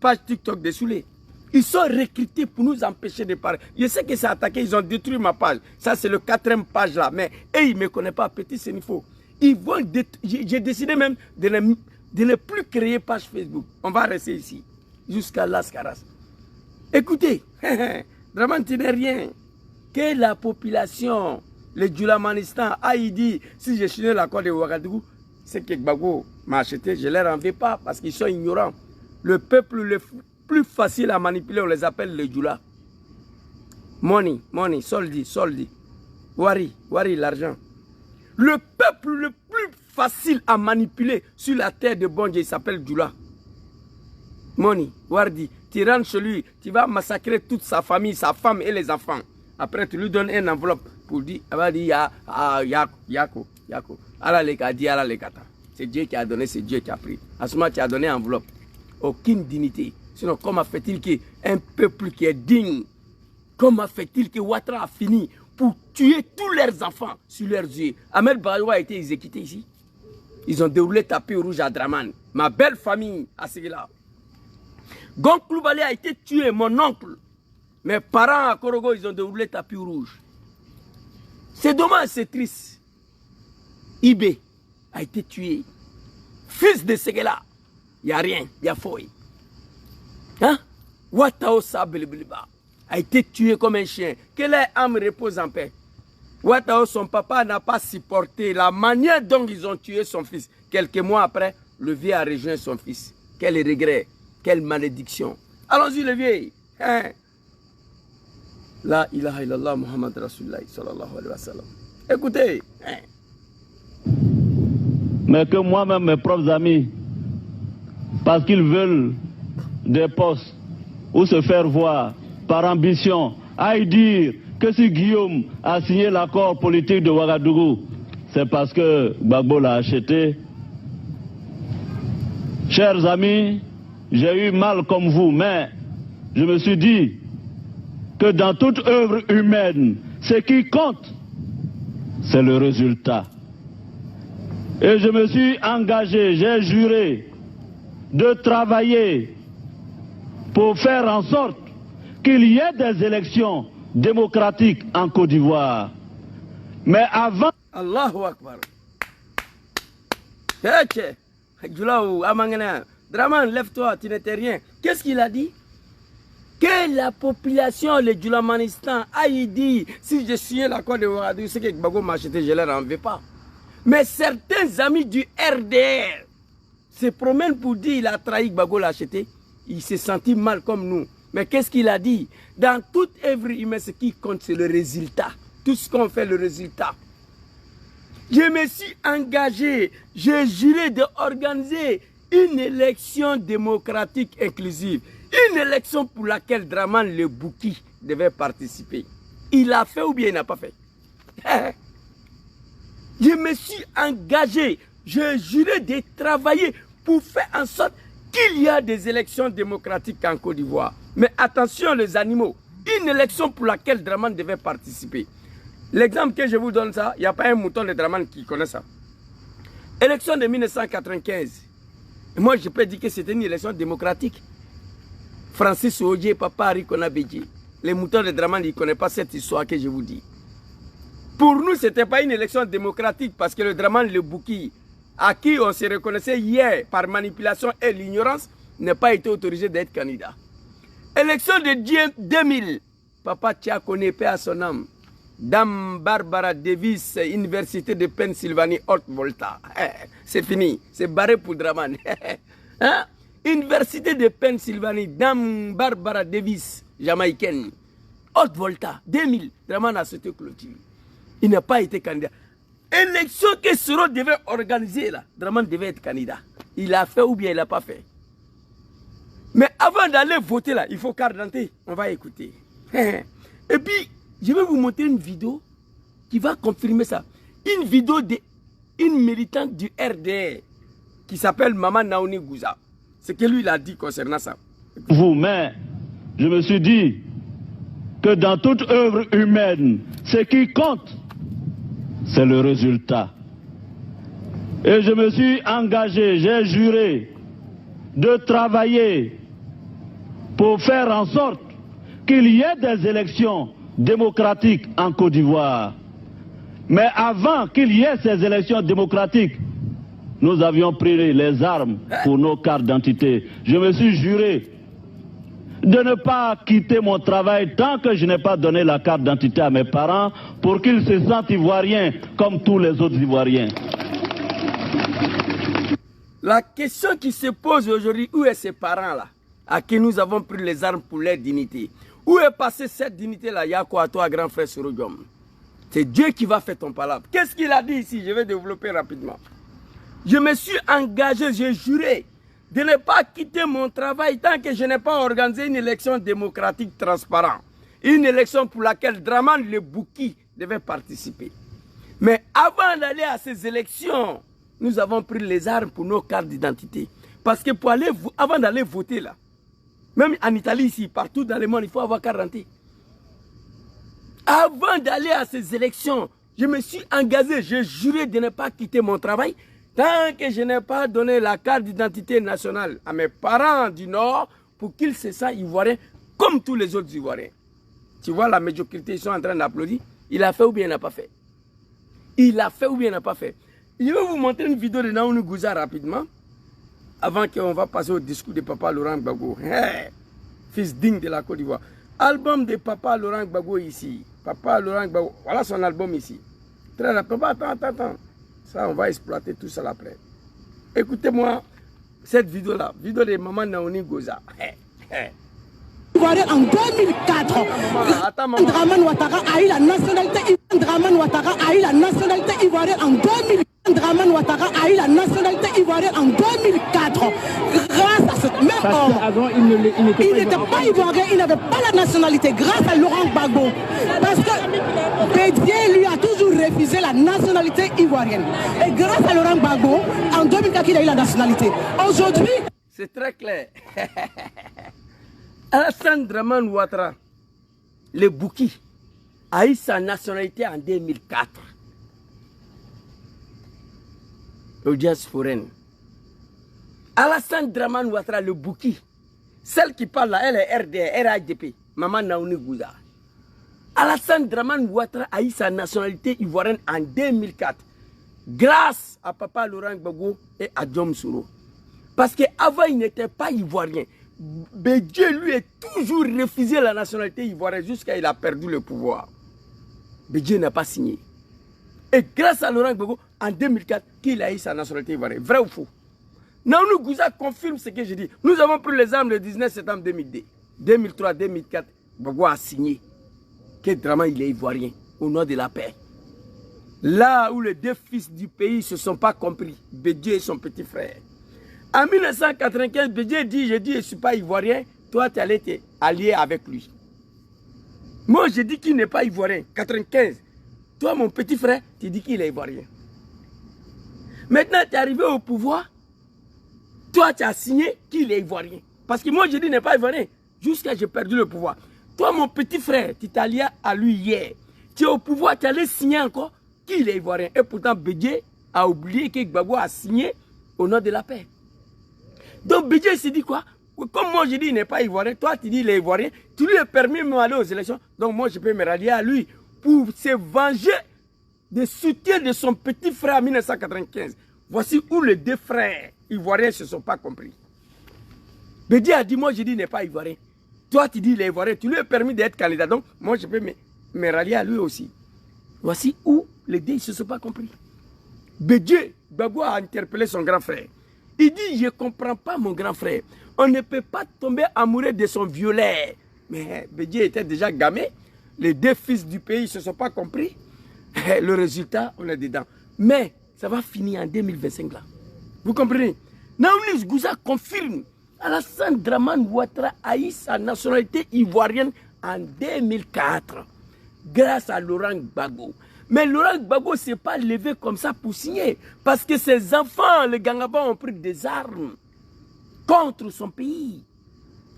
page TikTok des Soulés. Ils sont recrutés pour nous empêcher de parler. Je sais que c'est attaqué, ils ont détruit ma page. Ça, c'est le 4e page là. Mais eux, ils ne me connaissent pas. Petit Sénifo. Ils vont j'ai décidé même de ne plus créer page Facebook. On va rester ici. Jusqu'à Las Caras. Écoutez, Draman, tu n'es rien. Que la population, le Djoulamanistan, a dit, si je signe l'accord de Ouagadougou, c'est que Gbagbo m'a acheté, je ne leur en veux pas parce qu'ils sont ignorants. Le peuple le plus facile à manipuler, on les appelle les Djoula. Money, soldi. Wari, l'argent. Le peuple le plus facile à manipuler sur la terre de bon Dieu, il s'appelle Djoula. Money, Wardi, tu rentres chez lui, tu vas massacrer toute sa famille, sa femme et les enfants. Après, tu lui donnes une enveloppe pour dire, Yako. C'est Dieu qui a donné, c'est Dieu qui a pris. À ce moment, tu as donné une enveloppe. Aucune dignité. Sinon, comment fait-il qu'un peuple qui est digne, comment fait-il que Ouattara a fini pour tuer tous leurs enfants sur leurs yeux? Ahmed Barawa a été exécuté ici. Ils ont déroulé tapis rouge à Draman. Ma belle famille à ce là. Gon Koulibaly a été tué, mon oncle. Mes parents à Korogo, ils ont déroulé tapis rouge. C'est dommage, c'est triste. Ibé a été tué. Fils de Seguela, il n'y a rien, il y a fouille. Hein? Ouattao Sabelibiliba a été tué comme un chien. Que les âmes reposent en paix. Ouattao, son papa n'a pas supporté la manière dont ils ont tué son fils. Quelques mois après, le vieux a rejoint son fils. Quel regret, quelle malédiction. Allons-y, le vieux. Hein? La ilaha illallah Muhammad Rasulullah sallallahu alayhi wa sallam. Écoutez. Hein? Mais que moi-même, mes propres amis, parce qu'ils veulent des postes ou se faire voir par ambition, aillent dire que si Guillaume a signé l'accord politique de Ouagadougou, c'est parce que Gbagbo l'a acheté. Chers amis, j'ai eu mal comme vous, mais je me suis dit que dans toute œuvre humaine, ce qui compte, c'est le résultat. Et je me suis engagé, j'ai juré de travailler pour faire en sorte qu'il y ait des élections démocratiques en Côte d'Ivoire. Mais avant... Allahu Akbar. Draman, lève-toi, tu n'étais rien. Qu'est-ce qu'il a dit? Que la population, le Djoulamanistan, a dit, si je signe l'accord de Ouagadougou, c'est que Gbagbo m'a acheté, je ne leur en veux pas. Mais certains amis du RDR se promènent pour dire qu'il a trahi, Gbagbo l'a acheté. Il s'est senti mal comme nous. Mais qu'est-ce qu'il a dit? Dans toute œuvre humaine, ce qui compte, c'est le résultat. Tout ce qu'on fait, le résultat. Je me suis engagé, j'ai juré d'organiser une élection démocratique inclusive. Une élection pour laquelle Draman Le Bouki devait participer. Il a fait ou bien il n'a pas fait? Je me suis engagé, j'ai juré de travailler pour faire en sorte qu'il y a des élections démocratiques en Côte d'Ivoire. Mais attention les animaux, une élection pour laquelle Draman devait participer. L'exemple que je vous donne ça, il n'y a pas un mouton de Draman qui connaît ça. Élection de 1995. Moi je peux dire que c'était une élection démocratique. Francis Oudjé, Papa Rikona Bédji. Les moutons de Draman, ils ne connaissent pas cette histoire que je vous dis. Pour nous, ce n'était pas une élection démocratique parce que le Draman Le Bouki, à qui on se reconnaissait hier par manipulation et l'ignorance, n'a pas été autorisé d'être candidat. Élection de 2000, Papa Tchakone, paix à son âme. Dame Barbara Davis, Université de Pennsylvanie, Haute Volta. C'est fini, c'est barré pour Draman. Hein? Université de Pennsylvanie, Dame Barbara Davis, jamaïcaine. Haute Volta, 2000, Draman a sauté clôture. Il n'a pas été candidat. Élection que Soro devait organiser là, Draman devait être candidat. Il a fait ou bien il n'a pas fait. Mais avant d'aller voter là, il faut carte d'identité. On va écouter. Et puis, je vais vous montrer une vidéo qui va confirmer ça. Une vidéo d'une militante du RDR qui s'appelle Maman Naouni Gouza. C'est ce que lui il a dit concernant ça. Vous, mais je me suis dit que dans toute œuvre humaine, ce qui compte, c'est le résultat. Et je me suis engagé, j'ai juré de travailler pour faire en sorte qu'il y ait des élections démocratiques en Côte d'Ivoire. Mais avant qu'il y ait ces élections démocratiques, nous avions pris les armes pour nos cartes d'identité. Je me suis juré de ne pas quitter mon travail tant que je n'ai pas donné la carte d'identité à mes parents pour qu'ils se sentent ivoiriens comme tous les autres Ivoiriens. La question qui se pose aujourd'hui, où est ces parents-là, à qui nous avons pris les armes pour leur dignité? Où est passée cette dignité-là, Yako, à toi, grand frère Sorodium? C'est Dieu qui va faire ton palabre. Qu'est-ce qu'il a dit ici? Je vais développer rapidement. Je me suis engagé, j'ai juré de ne pas quitter mon travail tant que je n'ai pas organisé une élection démocratique transparente. Une élection pour laquelle Dramane Le Bouki devait participer. Mais avant d'aller à ces élections, nous avons pris les armes pour nos cartes d'identité. Parce que pour aller, avant d'aller voter là, même en Italie ici, partout dans le monde, il faut avoir carte d'identité. Avant d'aller à ces élections, je me suis engagé, j'ai juré de ne pas quitter mon travail tant que je n'ai pas donné la carte d'identité nationale à mes parents du Nord pour qu'ils se sentent ivoiriens comme tous les autres Ivoiriens. Tu vois la médiocrité, ils sont en train d'applaudir. Il a fait ou bien il n'a pas fait? Il a fait ou bien il n'a pas fait? Je vais vous montrer une vidéo de Naouni Gouza rapidement, avant qu'on va passer au discours de Papa Laurent Gbagbo. Hey, fils digne de la Côte d'Ivoire. Album de Papa Laurent Gbagbo ici. Papa Laurent Gbagbo, voilà son album ici. Très rapide. Papa, attends. Ça, on va exploiter tout ça après. Écoutez-moi cette vidéo-là. Vidéo de Maman Naouni Gouza. En 2004, Dramane Ouattara a eu la nationalité. Dramane Ouattara a eu la nationalité ivoirienne en 2000. Dramane Ouattara a eu la nationalité ivoirienne en 2004. Grâce à ce même homme. Avant, il n'était pas ivoirien, il n'avait pas la nationalité. Grâce à Laurent Gbagbo. Parce que Bédié lui a toujours refusé la nationalité ivoirienne. Et grâce à Laurent Gbagbo, en 2004, il a eu la nationalité. Aujourd'hui, c'est très clair. Alassane Dramane Ouattara, le Bouki, a eu sa nationalité en 2004. L'audience foraine. Alassane Dramane Ouattara, le Bouki, celle qui parle là, elle est RDR, RHDP, Maman Naouni Gouza. Alassane Dramane Ouattara a eu sa nationalité ivoirienne en 2004, grâce à Papa Laurent Gbagbo et à Diom Soro. Parce qu'avant, il n'était pas ivoirien. Mais Dieu lui a toujours refusé la nationalité ivoirienne jusqu'à ce qu'il a perdu le pouvoir. Mais Dieu n'a pas signé. Et grâce à Laurent Gbagbo, en 2004, qu'il a eu sa nationalité ivoirienne. Vrai ou faux? Naouni Gouza confirme ce que je dis. Nous avons pris les armes le 19 septembre 2002. 2003, 2004, Gbagbo a signé que Dramane il est ivoirien au nom de la paix. Là où les deux fils du pays ne se sont pas compris, Bédié et son petit frère. En 1995, Bédié dit, je ne suis pas ivoirien, toi tu allais te allier avec lui. Moi je dis qu'il n'est pas ivoirien, 95. Toi mon petit frère, tu dis qu'il est ivoirien. Maintenant tu es arrivé au pouvoir, toi tu as signé qu'il est ivoirien. Parce que moi je dis qu'il n'est pas ivoirien, jusqu'à ce que j'ai perdu le pouvoir. Toi mon petit frère, tu t'es allié à lui hier. Tu es au pouvoir, tu allais signer encore qu'il est ivoirien. Et pourtant Bédié a oublié que Gbagbo a signé au nom de la paix. Donc Bédié s'est dit quoi? Comme moi je dis il n'est pas ivoirien, toi tu dis il est ivoirien, tu lui as permis de m'aller aux élections, donc moi je peux me rallier à lui pour se venger des soutiens de son petit frère en 1995. Voici où les deux frères ivoiriens ne se sont pas compris. Bédié a dit moi je dis il n'est pas ivoirien, toi tu dis il est ivoirien, tu lui as permis d'être candidat, donc moi je peux me rallier à lui aussi. Voici où les deux ne se sont pas compris. Bédié, Gbagbo a interpellé son grand frère. Il dit, je ne comprends pas mon grand frère. On ne peut pas tomber amoureux de son violet. Mais Bédié était déjà gamé. Les deux fils du pays ne se sont pas compris. Le résultat, on est dedans. Mais ça va finir en 2025 là. Vous comprenez? Naouni Gouza confirme. Alassane Dramane Ouattara a eu sa nationalité ivoirienne en 2004. Grâce à Laurent Gbagbo. Mais Laurent Gbagbo ne s'est pas levé comme ça pour signer. Parce que ses enfants, les Gangabans, ont pris des armes contre son pays.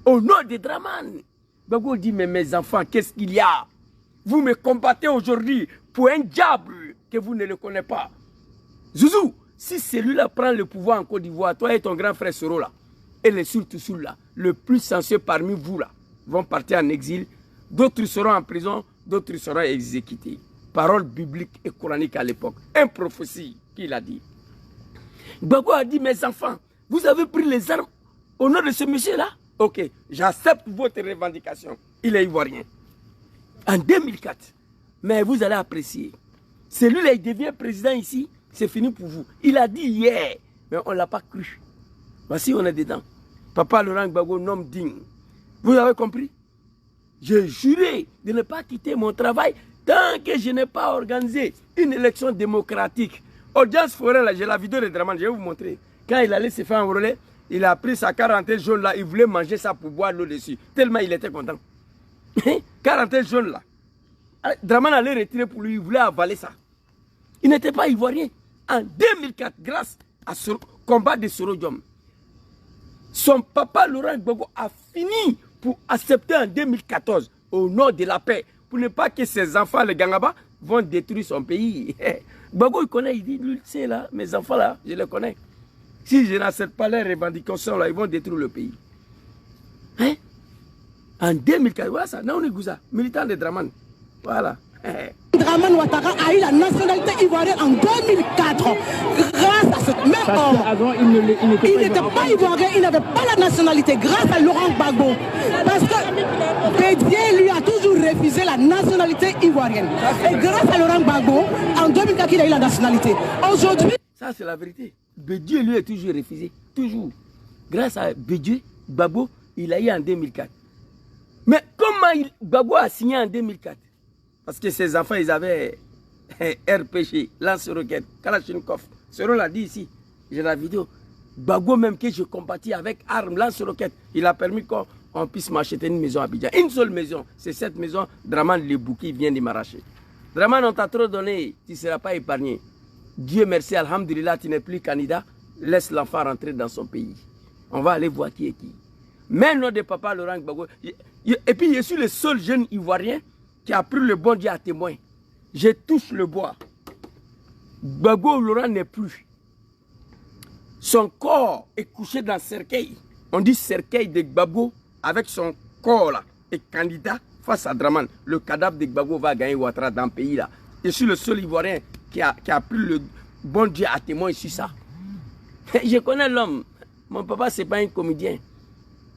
Au nom de Dramane. Gbagbo dit, mais mes enfants, qu'est-ce qu'il y a? Vous me combattez aujourd'hui pour un diable que vous ne le connaissez pas. Zouzou, si celui-là prend le pouvoir en Côte d'Ivoire, toi et ton grand frère Soro là, et les surtout là, le plus sensible parmi vous là, vont partir en exil, d'autres seront en prison, d'autres seront exécutés. Parole biblique et coranique à l'époque. Un prophétie qu'il a dit. Gbagbo a dit, mes enfants, vous avez pris les armes au nom de ce monsieur-là? Ok, j'accepte votre revendication. Il est ivoirien. En 2004, mais vous allez apprécier. Celui-là, il devient président ici, c'est fini pour vous. Il a dit hier, mais on ne l'a pas cru. Voici, on est dedans. Papa Laurent Gbagbo, un homme digne. Vous avez compris? J'ai juré de ne pas quitter mon travail tant que je n'ai pas organisé une élection démocratique. Audience foraine, là, j'ai la vidéo de Draman, je vais vous montrer. Quand il allait se faire enrôler, il a pris sa quarantaine jaune là, il voulait manger ça pour boire l'eau dessus. Tellement il était content. Quarantaine jaune là. Draman allait retirer pour lui, il voulait avaler ça. Il n'était pas ivoirien. En 2004, grâce à ce combat de Soro Diom, son papa Laurent Gbagbo a fini pour accepter en 2014, au nom de la paix, pour ne pas que ses enfants, les Gangaba, vont détruire son pays. Gbagbo, il connaît, il dit, lui, c'est là, mes enfants là, je les connais. Si je n'accepte pas les revendications là, ils vont détruire le pays. Hein? En 2004, voilà ça, Naouni Gouza, militant de Draman. Voilà. Draman Ouattara a eu la nationalité ivoirienne en 2004. Grâce à ce même homme. Avant, il n'était pas ivoirien, il n'avait pas la nationalité. Grâce à Laurent Gbagbo. Parce que Bédier lui a toujours refusé la nationalité ivoirienne. Et grâce à Laurent Gbagbo, en 2004, il a eu la nationalité. Aujourd'hui. Ça, c'est la vérité. Bédier lui a toujours refusé. Toujours. Grâce à Bédier, Gbagbo, il a eu en 2004. Mais comment Gbagbo a signé en 2004? Parce que ses enfants, ils avaient RPG, lance-roquette, Kalachnikov. Soro l'a dit ici, j'ai la vidéo. Gbagbo même que je combattis avec armes, lance-roquette, il a permis qu'on puisse m'acheter une maison à Abidjan. Une seule maison, c'est cette maison, Draman Lebouki vient de m'arracher. Draman, on t'a trop donné, tu ne seras pas épargné. Dieu merci, alhamdulillah, tu n'es plus candidat, laisse l'enfant rentrer dans son pays. On va aller voir qui est qui. Mais nom de papa Laurent Gbagbo. Et puis je suis le seul jeune ivoirien qui a pris le bon Dieu à témoin. Je touche le bois. Gbagbo Laurent n'est plus. Son corps est couché dans le cercueil. On dit cercueil de Gbagbo avec son corps là. Et candidat face à Draman. Le cadavre de Gbagbo va gagner Ouattara dans le pays là. Je suis le seul Ivoirien qui a pris le bon Dieu à témoin sur ça. Je connais l'homme. Mon papa, ce n'est pas un comédien.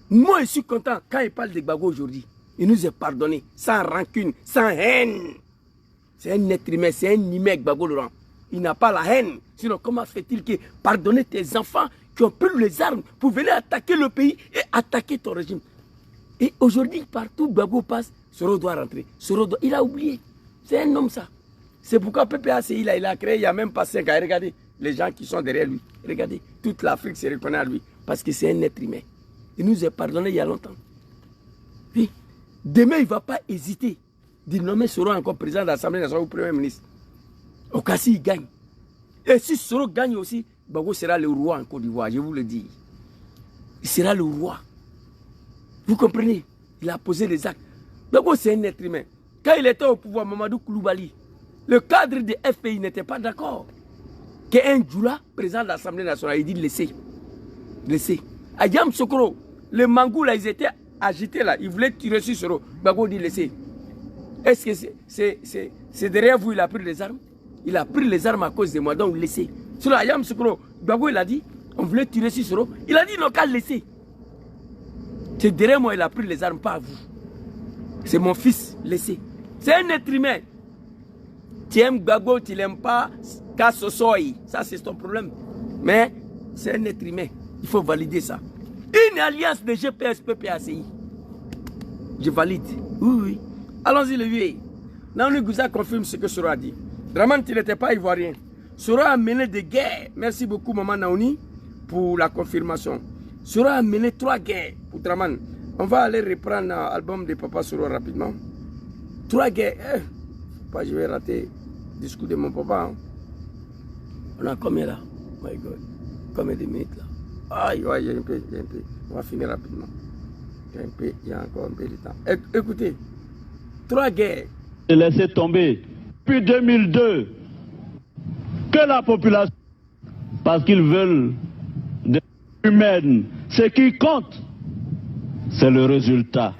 Moi, je suis content quand il parle de Gbagbo aujourd'hui. Il nous a pardonné, sans rancune, sans haine. C'est un être humain, c'est un humain, Gbagbo Laurent. Il n'a pas la haine. Sinon, comment fait-il que pardonner tes enfants qui ont pris les armes pour venir attaquer le pays et attaquer ton régime? Et aujourd'hui, partout Gbagbo passe, Soro doit rentrer. Il a oublié. C'est un homme, ça. C'est pourquoi PPACI, il a créé, il n'y a même pas 5 ans. Regardez les gens qui sont derrière lui. Regardez, toute l'Afrique se reconnaît à lui. Parce que c'est un être humain. Il nous a pardonné il y a longtemps. Oui. Demain, il ne va pas hésiter de nommer Soro encore président de l'Assemblée nationale ou Premier ministre. Au cas s'il gagne. Et si Soro gagne aussi, Gbagbo sera le roi en Côte d'Ivoire, je vous le dis. Il sera le roi. Vous comprenez? Il a posé les actes. Gbagbo, c'est un être humain. Quand il était au pouvoir, Mamadou Koulibaly, le cadre de FPI n'était pas d'accord. Qu'un Djoula, président de l'Assemblée nationale, il dit laissez. Laissez. À Yam Sokoro, les Mangous, là, ils étaient agités là. Ils voulaient tirer sur Soro. Gbagbo dit laissez. Est-ce que c'est derrière vous il a pris les armes? Il a pris les armes à cause de moi, donc laissez. Sur la Yam Sokoro, Gbagbo il a dit, on voulait tirer sur Soro. Il a dit non, qu'à laisser. C'est derrière moi il a pris les armes, pas à vous. C'est mon fils, laissez. C'est un être humain. Tu aimes Gbagbo, tu l'aimes pas, Kassosoy. Ça c'est ton problème. Mais c'est un être humain. Il faut valider ça. Une alliance de GPS PPACI. Je valide. Oui, oui. Allons-y le vieux. Naouni Gouza confirme ce que Soro a dit. Draman, tu n'étais pas ivoirien. Soro a mené des guerres. Merci beaucoup, maman Naouni, pour la confirmation. Soro a mené 3 guerres pour Draman. On va aller reprendre l'album de Papa Soro rapidement. 3 guerres. Pas, je vais rater le discours de mon papa. Hein. On a combien là? My God. Combien de minutes là? Aïe, ouais, j'ai un peu. On va finir rapidement. Il y a encore un peu de temps. Écoutez, 3 guerres. Laissez tomber. Depuis 2002, que la population, parce qu'ils veulent des humaines, ce qui compte, c'est le résultat.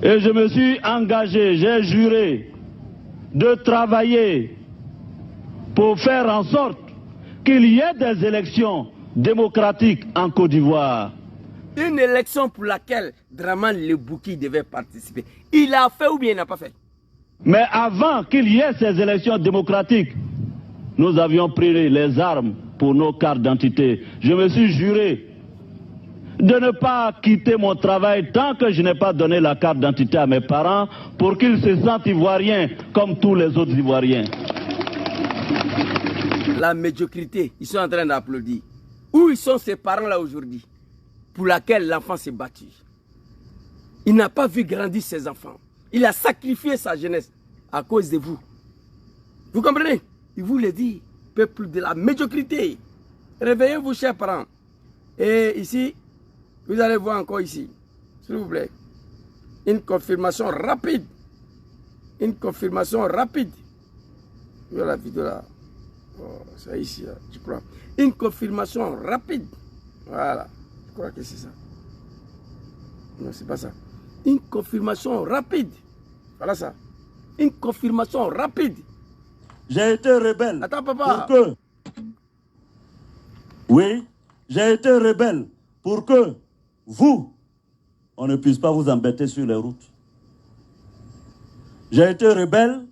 Et je me suis engagé, j'ai juré de travailler pour faire en sorte qu'il y ait des élections démocratiques en Côte d'Ivoire. Une élection pour laquelle Dramane Lebouki devait participer. Il a fait ou bien il n'a pas fait? Mais avant qu'il y ait ces élections démocratiques, nous avions pris les armes pour nos cartes d'identité. Je me suis juré de ne pas quitter mon travail tant que je n'ai pas donné la carte d'identité à mes parents pour qu'ils se sentent ivoiriens comme tous les autres Ivoiriens. La médiocrité, ils sont en train d'applaudir. Où ils sont ces parents-là aujourd'hui pour laquelle l'enfant s'est battu? Il n'a pas vu grandir ses enfants. Il a sacrifié sa jeunesse à cause de vous. Vous comprenez? Il vous le dit, peuple de la médiocrité. Réveillez-vous, chers parents. Et ici, vous allez voir encore ici, s'il vous plaît, une confirmation rapide. Une confirmation rapide. Vous voyez la vidéo là? Oh, c'est ici, là, je crois. Une confirmation rapide. Voilà. Je crois que c'est ça. Non, c'est pas ça. Une confirmation rapide. Voilà ça. Une confirmation rapide. J'ai été rebelle. Attends, papa. Pour que... Oui, j'ai été rebelle pour que vous, on ne puisse pas vous embêter sur les routes. J'ai été rebelle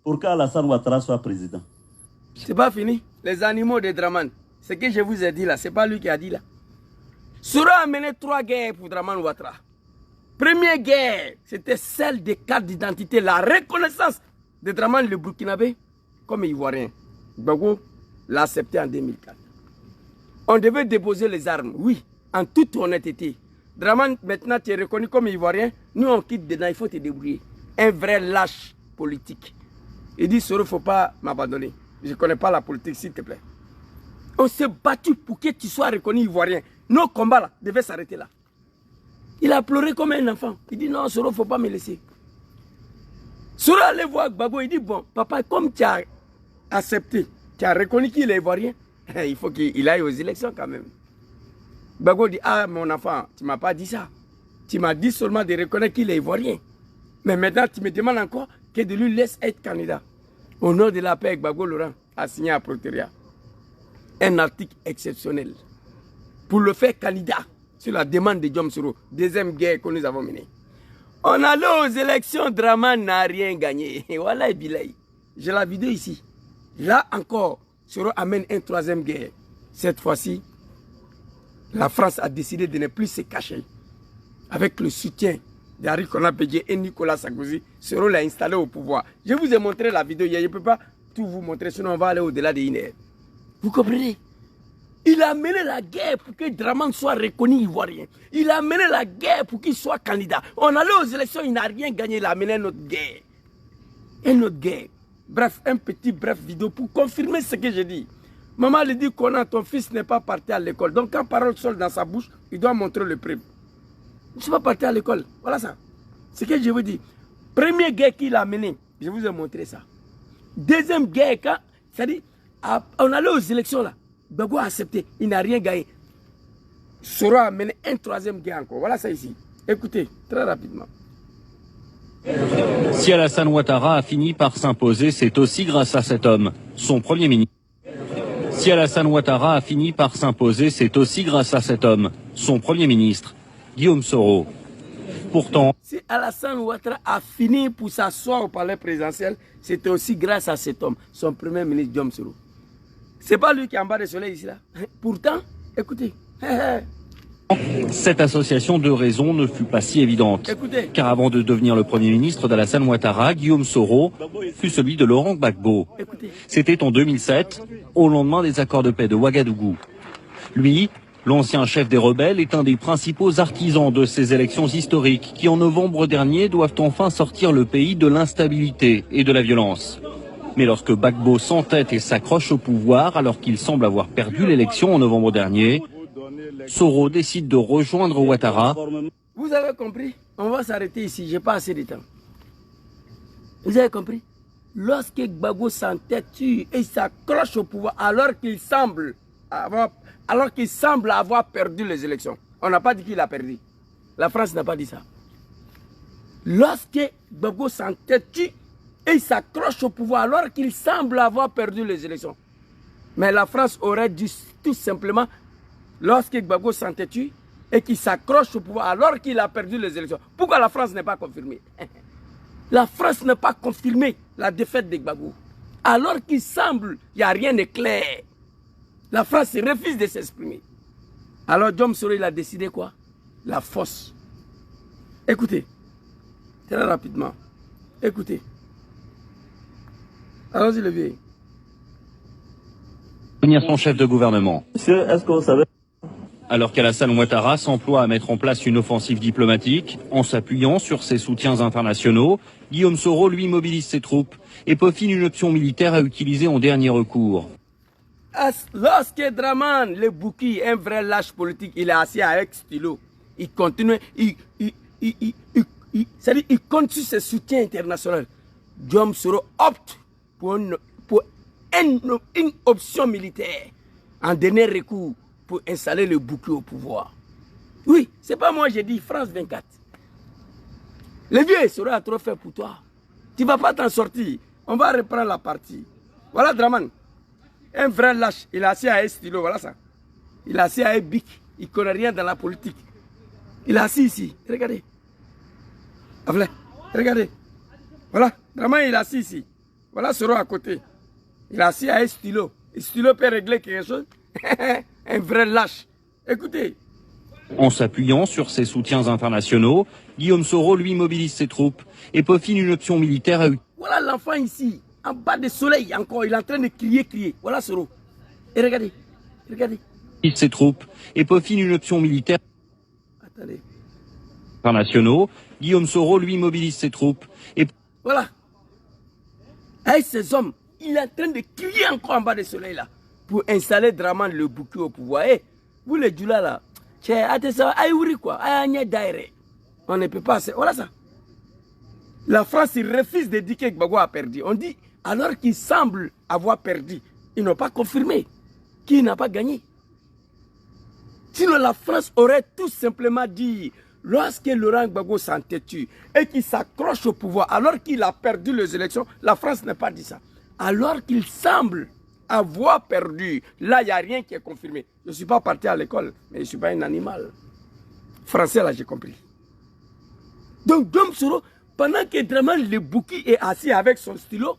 pour qu'Alassane Ouattara soit président. C'est pas fini. Les animaux de Dramane. Ce que je vous ai dit là, c'est pas lui qui a dit là. Sora a mené 3 guerres pour Dramane Ouattara. Première guerre, c'était celle des cartes d'identité, la reconnaissance de Dramane le Burkinabé comme Ivoirien. Gbagbo l'a accepté en 2004. On devait déposer les armes, oui, en toute honnêteté. Dramane, maintenant tu es reconnu comme Ivoirien, nous on quitte dedans, il faut te débrouiller. Un vrai lâche politique. Il dit, Soro, il ne faut pas m'abandonner. Je ne connais pas la politique, s'il te plaît. On s'est battu pour que tu sois reconnu Ivoirien. Nos combats là devaient s'arrêter là. Il a pleuré comme un enfant. Il dit non, Soro, il ne faut pas me laisser. Soro allait voir Gbagbo. Il dit bon, papa, comme tu as accepté, tu as reconnu qu'il est Ivoirien, il faut qu'il aille aux élections quand même. Gbagbo dit ah, mon enfant, tu ne m'as pas dit ça. Tu m'as dit seulement de reconnaître qu'il est Ivoirien. Mais maintenant, tu me demandes encore que de lui laisse être candidat. Au nom de la paix, Gbagbo Laurent a signé à Proteria un article exceptionnel pour le faire candidat sur la demande de Diom Soro, deuxième guerre que nous avons menée. On allait aux élections, Dramane n'a rien gagné. Voilà, Bilay. J'ai la vidéo ici. Là encore, Soro amène une 3e guerre. Cette fois-ci, la France a décidé de ne plus se cacher. Avec le soutien d'Henri Konan Bédié et Nicolas Sarkozy, Soro l'a installé au pouvoir. Je vous ai montré la vidéo hier, je ne peux pas tout vous montrer, sinon on va aller au-delà de une heure. Vous comprenez? Il a mené la guerre pour que Dramane soit reconnu Ivoirien. Il a mené la guerre pour qu'il soit candidat. On allait aux élections, il n'a rien gagné, il a mené une autre guerre. Une autre guerre. Bref, un petit bref vidéo pour confirmer ce que j'ai dit. Maman lui dit Konan, ton fils n'est pas parti à l'école. Donc quand parole sort dans sa bouche, il doit montrer le prix. Je ne suis pas parti à l'école. Voilà ça. Ce que je vous dis. Première guerre qu'il a menée, je vous ai montré ça. Deuxième guerre, c'est-à-dire, on allait aux élections là. Gbagbo a accepté, il n'a rien gagné. Soro a mené une 3e guerre encore. Voilà ça ici. Écoutez, très rapidement. Si Alassane Ouattara a fini par s'imposer, c'est aussi grâce à cet homme, son Premier ministre. Si Alassane Ouattara a fini par s'imposer, c'est aussi grâce à cet homme, son Premier ministre, Guillaume Soro. Pourtant, si Alassane Ouattara a fini pour s'asseoir au palais présidentiel, c'était aussi grâce à cet homme, son Premier ministre, Guillaume Soro. C'est pas lui qui est en bas du soleil ici là. Pourtant, écoutez. Cette association de raisons ne fut pas si évidente. Écoutez. Car avant de devenir le Premier ministre d'Alassane Ouattara, Guillaume Soro fut celui de Laurent Gbagbo. C'était en 2007, au lendemain des accords de paix de Ouagadougou. Lui, l'ancien chef des rebelles, est un des principaux artisans de ces élections historiques qui, en novembre dernier, doivent enfin sortir le pays de l'instabilité et de la violence. Mais lorsque Gbagbo s'entête et s'accroche au pouvoir, alors qu'il semble avoir perdu l'élection en novembre dernier, Soro décide de rejoindre Ouattara. Vous avez compris? On va s'arrêter ici, j'ai pas assez de temps. Vous avez compris? Lorsque Gbagbo s'entêtue et s'accroche au pouvoir alors qu'il semble avoir perdu les élections. On n'a pas dit qu'il a perdu. La France n'a pas dit ça. Lorsque Gbagbo s'entêtue et s'accroche au pouvoir alors qu'il semble avoir perdu les élections. Mais la France aurait dû tout simplement, lorsque Gbagbo s'entêtue et qu'il s'accroche au pouvoir alors qu'il a perdu les élections. Pourquoi la France n'est pas confirmée? La France n'a pas confirmé la défaite de Gbagbo. Alors qu'il semble, il n'y a rien de clair. La France refuse de s'exprimer. Alors Diom Soro, il a décidé quoi? La force. Écoutez, très rapidement. Écoutez. Allons-y le vieux. Devenir son chef de gouvernement. Monsieur, est-ce que vous savez? Alors qu'Alassane Ouattara s'emploie à mettre en place une offensive diplomatique, en s'appuyant sur ses soutiens internationaux, Guillaume Soro, lui, mobilise ses troupes et peaufine une option militaire à utiliser en dernier recours. Lorsque Draman, le Bouki, un vrai lâche politique, il est assis avec stylo, il continue, il continue ses soutiens internationaux. Guillaume Soro opte pour une option militaire en dernier recours pour installer le Bouki au pouvoir. Oui, c'est pas moi, j'ai dit France 24. Le vieux Soro a trop fait pour toi. Tu ne vas pas t'en sortir. On va reprendre la partie. Voilà Draman. Un vrai lâche. Il est assis à un stylo, voilà ça. Il est assis à un bic. Il ne connaît rien dans la politique. Il est assis ici. Regardez. Regardez. Voilà. Draman, il est assis ici. Voilà Soro à côté. Il est assis à un stylo. Le stylo peut régler quelque chose. Un vrai lâche. Écoutez. En s'appuyant sur ses soutiens internationaux, Guillaume Soro, lui, mobilise ses troupes et peaufine une option militaire à utiliser. Voilà l'enfant ici, en bas du soleil encore, il est en train de crier. Voilà Soro. Et regardez. Ses troupes et peaufine une option militaire. Attendez. Internationaux, Guillaume Soro, lui, mobilise ses troupes et... Voilà. Avec ces hommes, il est en train de crier encore en bas du soleil là, pour installer Draman le Bouki au pouvoir. Et vous les Djoula là, on ne peut pas. Voilà ça. La France refuse de dire que Gbagbo a perdu. On dit, alors qu'il semble avoir perdu, ils n'ont pas confirmé qu'il n'a pas gagné. Sinon, la France aurait tout simplement dit, lorsque Laurent Gbagbo s'entêtue et qu'il s'accroche au pouvoir, alors qu'il a perdu les élections, la France n'a pas dit ça. Alors qu'il semble avoir perdu, là, il n'y a rien qui est confirmé. Je ne suis pas parti à l'école, mais je ne suis pas un animal. Français, là, j'ai compris. Donc, Guillaume Soro, pendant que Draman le Bouki est assis avec son stylo,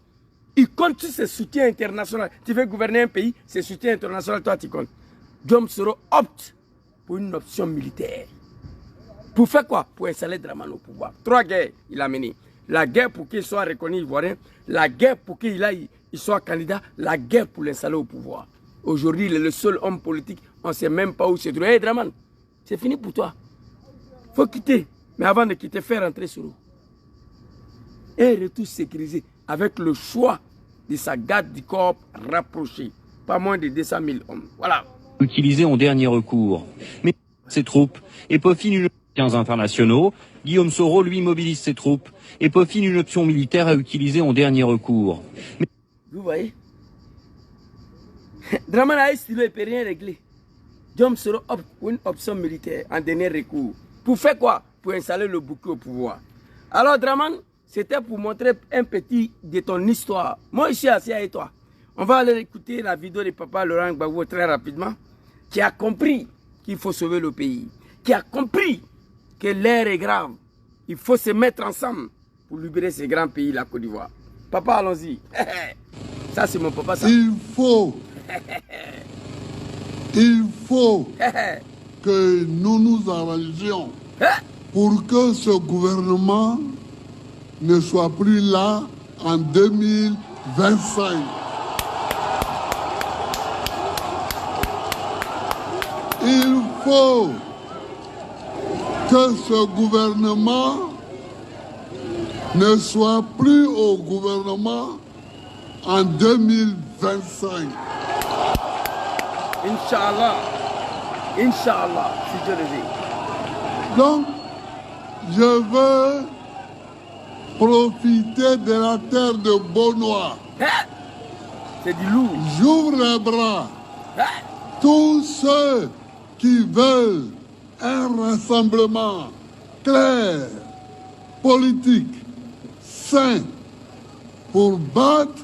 il compte sur ses soutiens internationaux. Tu veux gouverner un pays, ses soutiens internationaux, toi, tu comptes. Guillaume Soro opte pour une option militaire. Pour faire quoi? Pour installer Draman au pouvoir. 3 guerres, il a mené. La guerre pour qu'il soit reconnu ivoirien, la guerre pour qu'il soit candidat, la guerre pour l'installer au pouvoir. Aujourd'hui, il est le seul homme politique, on ne sait même pas où se trouve. Hey Draman, c'est fini pour toi. Il faut quitter. Mais avant de quitter, faire rentrer Soro. Et retour sécurisé avec le choix de sa garde du corps rapprochée. Pas moins de 200 000 hommes. Voilà. Utilisé en dernier recours. Mais ses troupes et peaufine une option internationaux, Guillaume Soro, lui, mobilise ses troupes et peaufine une option militaire à utiliser en dernier recours. Mais... Vous voyez? Draman a stylo et peut rien régler. Guillaume Soro opte pour une option militaire en dernier recours. Pour faire quoi? Pour installer le Bouki au pouvoir. Alors Draman, c'était pour montrer un petit de ton histoire. Moi, je suis assis avec toi. On va aller écouter la vidéo de papa Laurent Gbagbo très rapidement, qui a compris qu'il faut sauver le pays, qui a compris que l'air est grave. Il faut se mettre ensemble pour libérer ce grand pays, la Côte d'Ivoire. Papa, allons-y. Ça, c'est mon papa. Ça. Il faut que nous nous arrangions pour que ce gouvernement ne soit plus là en 2025. Il faut que ce gouvernement ne soit plus au gouvernement en 2025. Inch'Allah. Inch'Allah, si Dieu le veut. Donc, je veux profiter de la terre de Beaunois. C'est du lourd. J'ouvre les bras. Tous ceux qui veulent un rassemblement clair, politique, sain, pour battre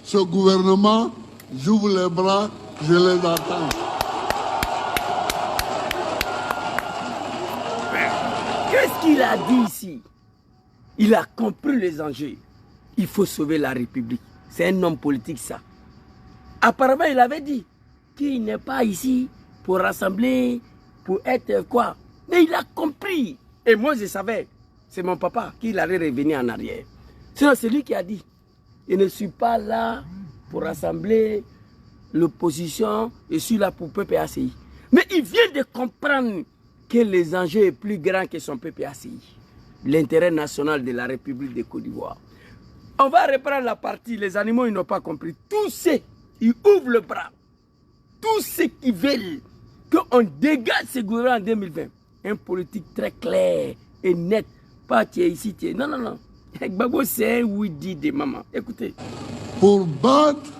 ce gouvernement, j'ouvre les bras, je les attends. Qu'est-ce qu'il a dit ici? Il a compris les enjeux. Il faut sauver la République. C'est un homme politique, ça. Apparemment, il avait dit qu'il n'est pas ici pour rassembler, pour être quoi. Mais il a compris. Et moi, je savais, c'est mon papa, qu'il allait revenir en arrière. Sinon, c'est lui qui a dit, je ne suis pas là pour rassembler l'opposition, je suis là pour PPACI. Mais il vient de comprendre que les enjeux sont plus grands que son PPACI. L'intérêt national de la République de Côte d'Ivoire. On va reprendre la partie, les animaux, ils n'ont pas compris. Tous ceux, ils ouvrent le bras. Tous ceux qui veulent qu'on dégage ce gouvernement en 2020. Un politique très clair et net. Pas tu es ici, tu es... Non, non, non. Gbagbo, c'est un oui-dit de maman. Écoutez. Pour battre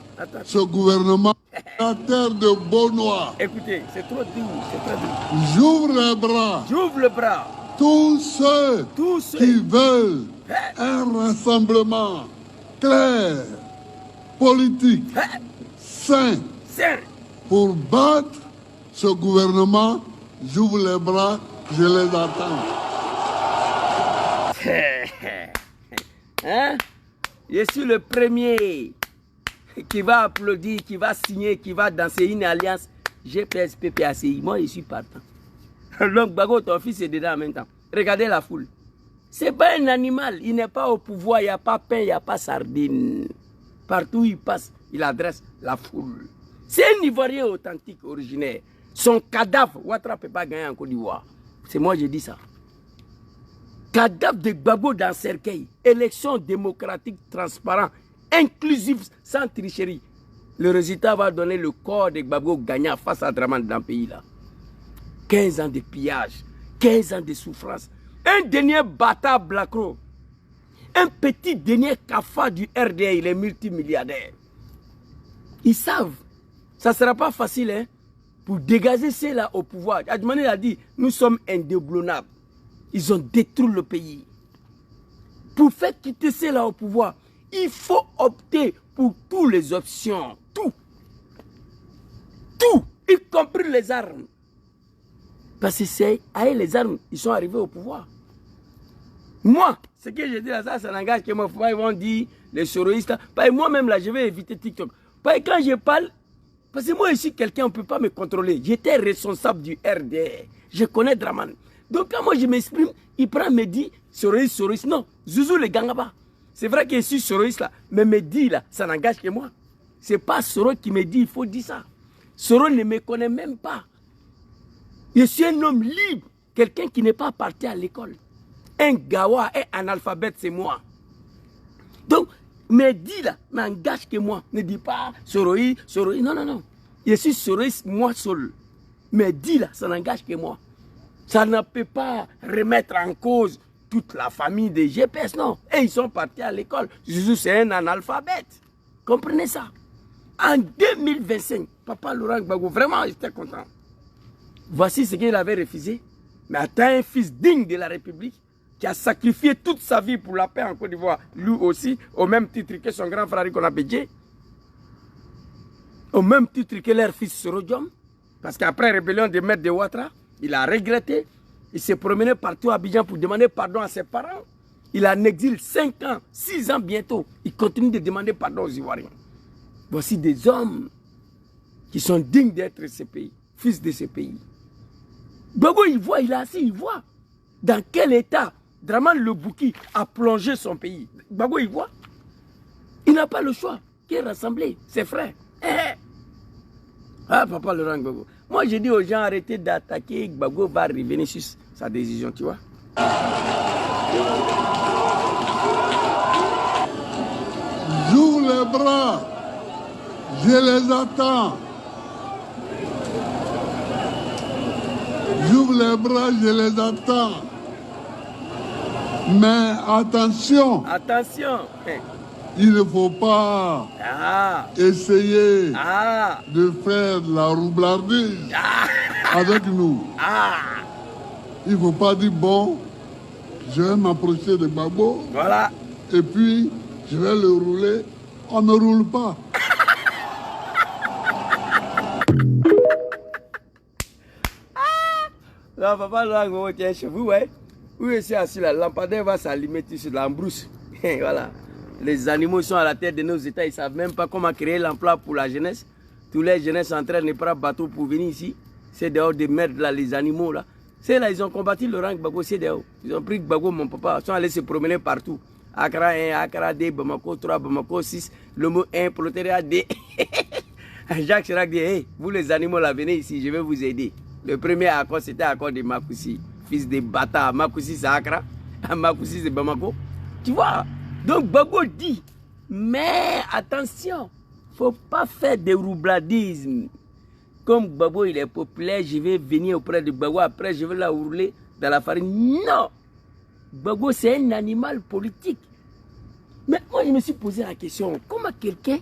ce gouvernement, la terre de Beaunois. Écoutez, c'est trop dur, c'est très dur. J'ouvre les bras. J'ouvre le bras. Tous ceux qui veulent un rassemblement clair, politique, sain, pour battre ce gouvernement, j'ouvre les bras, je les attends. Hein? Je suis le premier qui va applaudir, qui va signer, qui va danser une alliance GPS PPACI. Moi, je suis partant. Donc, Bago, ton fils est dedans en même temps. Regardez la foule. Ce n'est pas un animal. Il n'est pas au pouvoir. Il n'y a pas pain, il n'y a pas sardine. Partout où il passe, il adresse la foule. C'est un Ivoirien authentique, originaire. Son cadavre, Ouattara ne peut pas gagner en Côte d'Ivoire. C'est moi qui dis ça. Cadavre de Gbagbo dans cercueil. Élection démocratique, transparente, inclusive, sans tricherie. Le résultat va donner le corps de Gbagbo gagnant face à Dramane dans le pays là. 15 ans de pillage, 15 ans de souffrance. Un dernier bâtard Blacro. Un petit dernier cafard du RDA, il est multimilliardaire. Ils savent. Ça ne sera pas facile hein, pour dégager ceux-là au pouvoir. Adjmani a dit, nous sommes indéboulonnables. Ils ont détruit le pays. Pour faire quitter ceux-là au pouvoir, il faut opter pour toutes les options. Tout. Tout, y compris les armes. Parce que c'est avec les armes, ils sont arrivés au pouvoir. Moi, ce que je dis là, ça n'engage que moi. Ils vont dire, les soroïstes. Moi-même, là, je vais éviter TikTok. Parce que quand je parle, parce que moi, ici, quelqu'un ne peut pas me contrôler. J'étais responsable du RDR. Je connais Dramane. Donc, quand moi, je m'exprime, il prend, me dit, soroïste. Non, Zouzou le Gangaba. C'est vrai que je suis soroïste là, mais me dit là, ça n'engage que moi. Ce n'est pas Soro qui me dit, il faut dire ça. Soro ne me connaît même pas. Je suis un homme libre, quelqu'un qui n'est pas parti à l'école. Un gawa, un analphabète, c'est moi. Donc, me dit là, n'engage que moi. Ne dis pas Soroï. Non, non, non. Je suis soroïste, moi seul. Me dit là, ça n'engage que moi. Ça ne peut pas remettre en cause toute la famille des GPS, non. Et ils sont partis à l'école. Jésus, c'est un analphabète. Comprenez ça. En 2025, Papa Laurent Gbagbo, vraiment, j'étais content. Voici ce qu'il avait refusé. Mais attends, un fils digne de la République qui a sacrifié toute sa vie pour la paix en Côte d'Ivoire, lui aussi, au même titre que son grand frère qu'on a bédié, au même titre que leur fils Sorodium, parce qu'après la rébellion des maîtres de Ouattara, il a regretté, il s'est promené partout à Abidjan pour demander pardon à ses parents. Il a en exil 5 ans, 6 ans bientôt, il continue de demander pardon aux Ivoiriens. Voici des hommes qui sont dignes d'être ce pays, fils de ce pays. Gbagbo, il voit, il est assis, il voit dans quel état Dramane le Bouki a plongé son pays. Gbagbo, il voit. Il n'a pas le choix qu'il rassembler ses frères. Ah, Papa Laurent Gbagbo. Moi, je dis aux gens, arrêtez d'attaquer. Gbagbo va revenir sur sa décision, tu vois. J'ouvre les bras. Je les attends. les bras, je les attends. Mais attention. Attention. Il ne faut pas essayer de faire de la roublardise avec nous. Il ne faut pas dire, bon, je vais m'approcher de Gbagbo. Voilà. Et puis, je vais le rouler. On ne roule pas. Non, papa, là, on tient chez vous, ouais. Où est-ce assis la lampadaire va s'allumer sur l'embrousse. Voilà. Les animaux sont à la tête de nos États, ils ne savent même pas comment créer l'emploi pour la jeunesse. Tous les jeunesses sont en train de prendre bateau pour venir ici. C'est dehors des merdes là, les animaux là. C'est là, ils ont combattu Laurent Gbagbo, c'est dehors. Ils ont pris Gbagbo, mon papa, ils sont allés se promener partout. Accra 1, Accra 2, Bamako 3, Bamako 6, le mot 1, Protéria 2. Jacques Chirac dit, hey, vous les animaux là, venez ici, je vais vous aider. Le premier accord, c'était l'accord de Makoussi, fils de bâtard. Makoussi c'est Accra, Makoussi c'est Bamako. Tu vois? Donc Gbagbo dit, mais attention, il ne faut pas faire de roubladisme. Comme Gbagbo il est populaire, je vais venir auprès de Gbagbo, après je vais la rouler dans la farine. Non! Gbagbo c'est un animal politique. Mais moi je me suis posé la question, comment quelqu'un,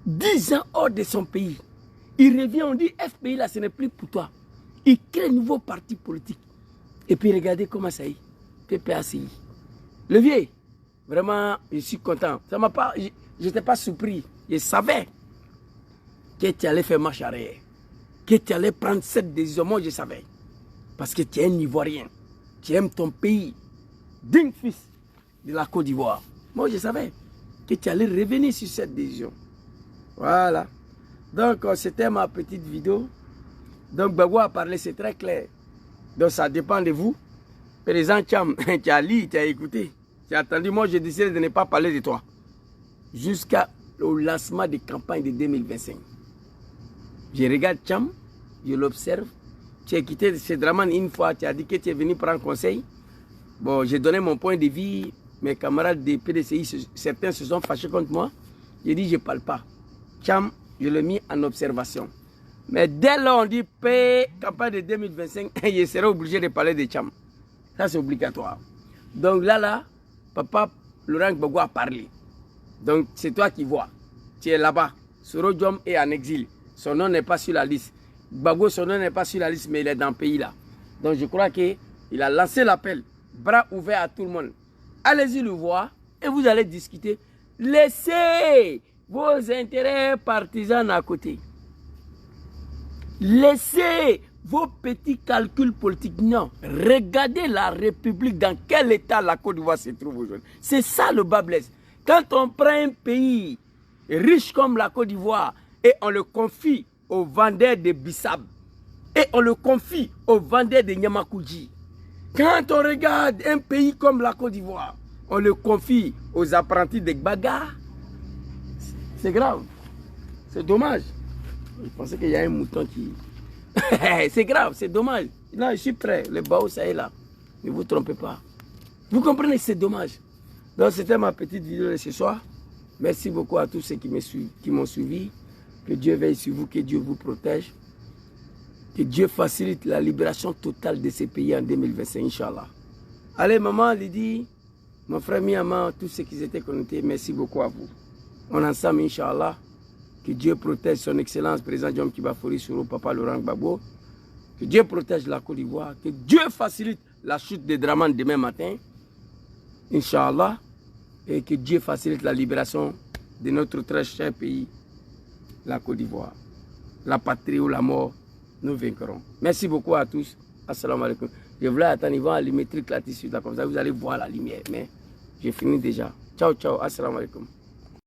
10 ans hors de son pays, il revient, on dit FPI là ce n'est plus pour toi. Il crée un nouveau parti politique. Et puis regardez comment ça y est, PPACI. Le vieil. Vraiment, je suis content. Ça m'a pas, je n'étais pas surpris. Je savais que tu allais faire marche arrière. Que tu allais prendre cette décision. Moi, je savais. Parce que tu es un Ivoirien. Tu aimes ton pays. Digne fils de la Côte d'Ivoire. Moi, je savais que tu allais revenir sur cette décision. Voilà. Donc, c'était ma petite vidéo. Donc, Gbagbo a parlé, c'est très clair. Donc, ça dépend de vous. Président Cham, tu as lu, tu as écouté. J'ai attendu, moi j'ai décidé de ne pas parler de toi. Jusqu'au lancement de campagne de 2025. Je regarde Cham, je l'observe. Tu as quitté ce Draman une fois, tu as dit que tu es venu prendre conseil. Bon, j'ai donné mon point de vue. Mes camarades de PDCI, certains se sont fâchés contre moi. J'ai dit, je ne parle pas. Cham, je l'ai mis en observation. Mais dès lors, on dit, campagne de 2025, je serai obligé de parler de Cham. Ça, c'est obligatoire. Donc là, papa Laurent Gbagbo a parlé. Donc c'est toi qui vois. Tu es là-bas. Soro Diom est en exil. Son nom n'est pas sur la liste. Gbagbo, son nom n'est pas sur la liste, mais il est dans le pays là. Donc je crois qu'il a lancé l'appel. Bras ouverts à tout le monde. Allez-y le voir et vous allez discuter. Laissez vos intérêts partisans à côté. Laissez vos petits calculs politiques. Non. Regardez la République, dans quel état la Côte d'Ivoire se trouve aujourd'hui. C'est ça le bas blesse. Quand on prend un pays riche comme la Côte d'Ivoire et on le confie aux vendeurs de Bissab et on le confie aux vendeurs de Nyamakoudji. Quand on regarde un pays comme la Côte d'Ivoire, on le confie aux apprentis de Gbaga. C'est grave. C'est dommage. Je pensais qu'il y a un mouton qui... C'est grave, c'est dommage. Là, je suis prêt. Le baou, ça est là. Ne vous trompez pas. Vous comprenez, c'est dommage. Donc, c'était ma petite vidéo de ce soir. Merci beaucoup à tous ceux qui m'ont suivi. Que Dieu veille sur vous, que Dieu vous protège. Que Dieu facilite la libération totale de ces pays en 2025, Inch'Allah. Allez, maman, Lydie, mon frère Miama, tous ceux qui étaient connectés, merci beaucoup à vous. On est ensemble, Inch'Allah. Que Dieu protège son excellence, président Diom Kibafori Soro, papa Laurent Gbagbo. Que Dieu protège la Côte d'Ivoire. Que Dieu facilite la chute de Draman demain matin. Inch'Allah. Et que Dieu facilite la libération de notre très cher pays, la Côte d'Ivoire. La patrie ou la mort, nous vaincrons. Merci beaucoup à tous. Assalamu alaikum. Je voulais attendre, ils vont allumer truc là-dessus, comme ça vous allez voir la lumière. Mais j'ai fini déjà. Ciao, ciao. Assalamu alaikum.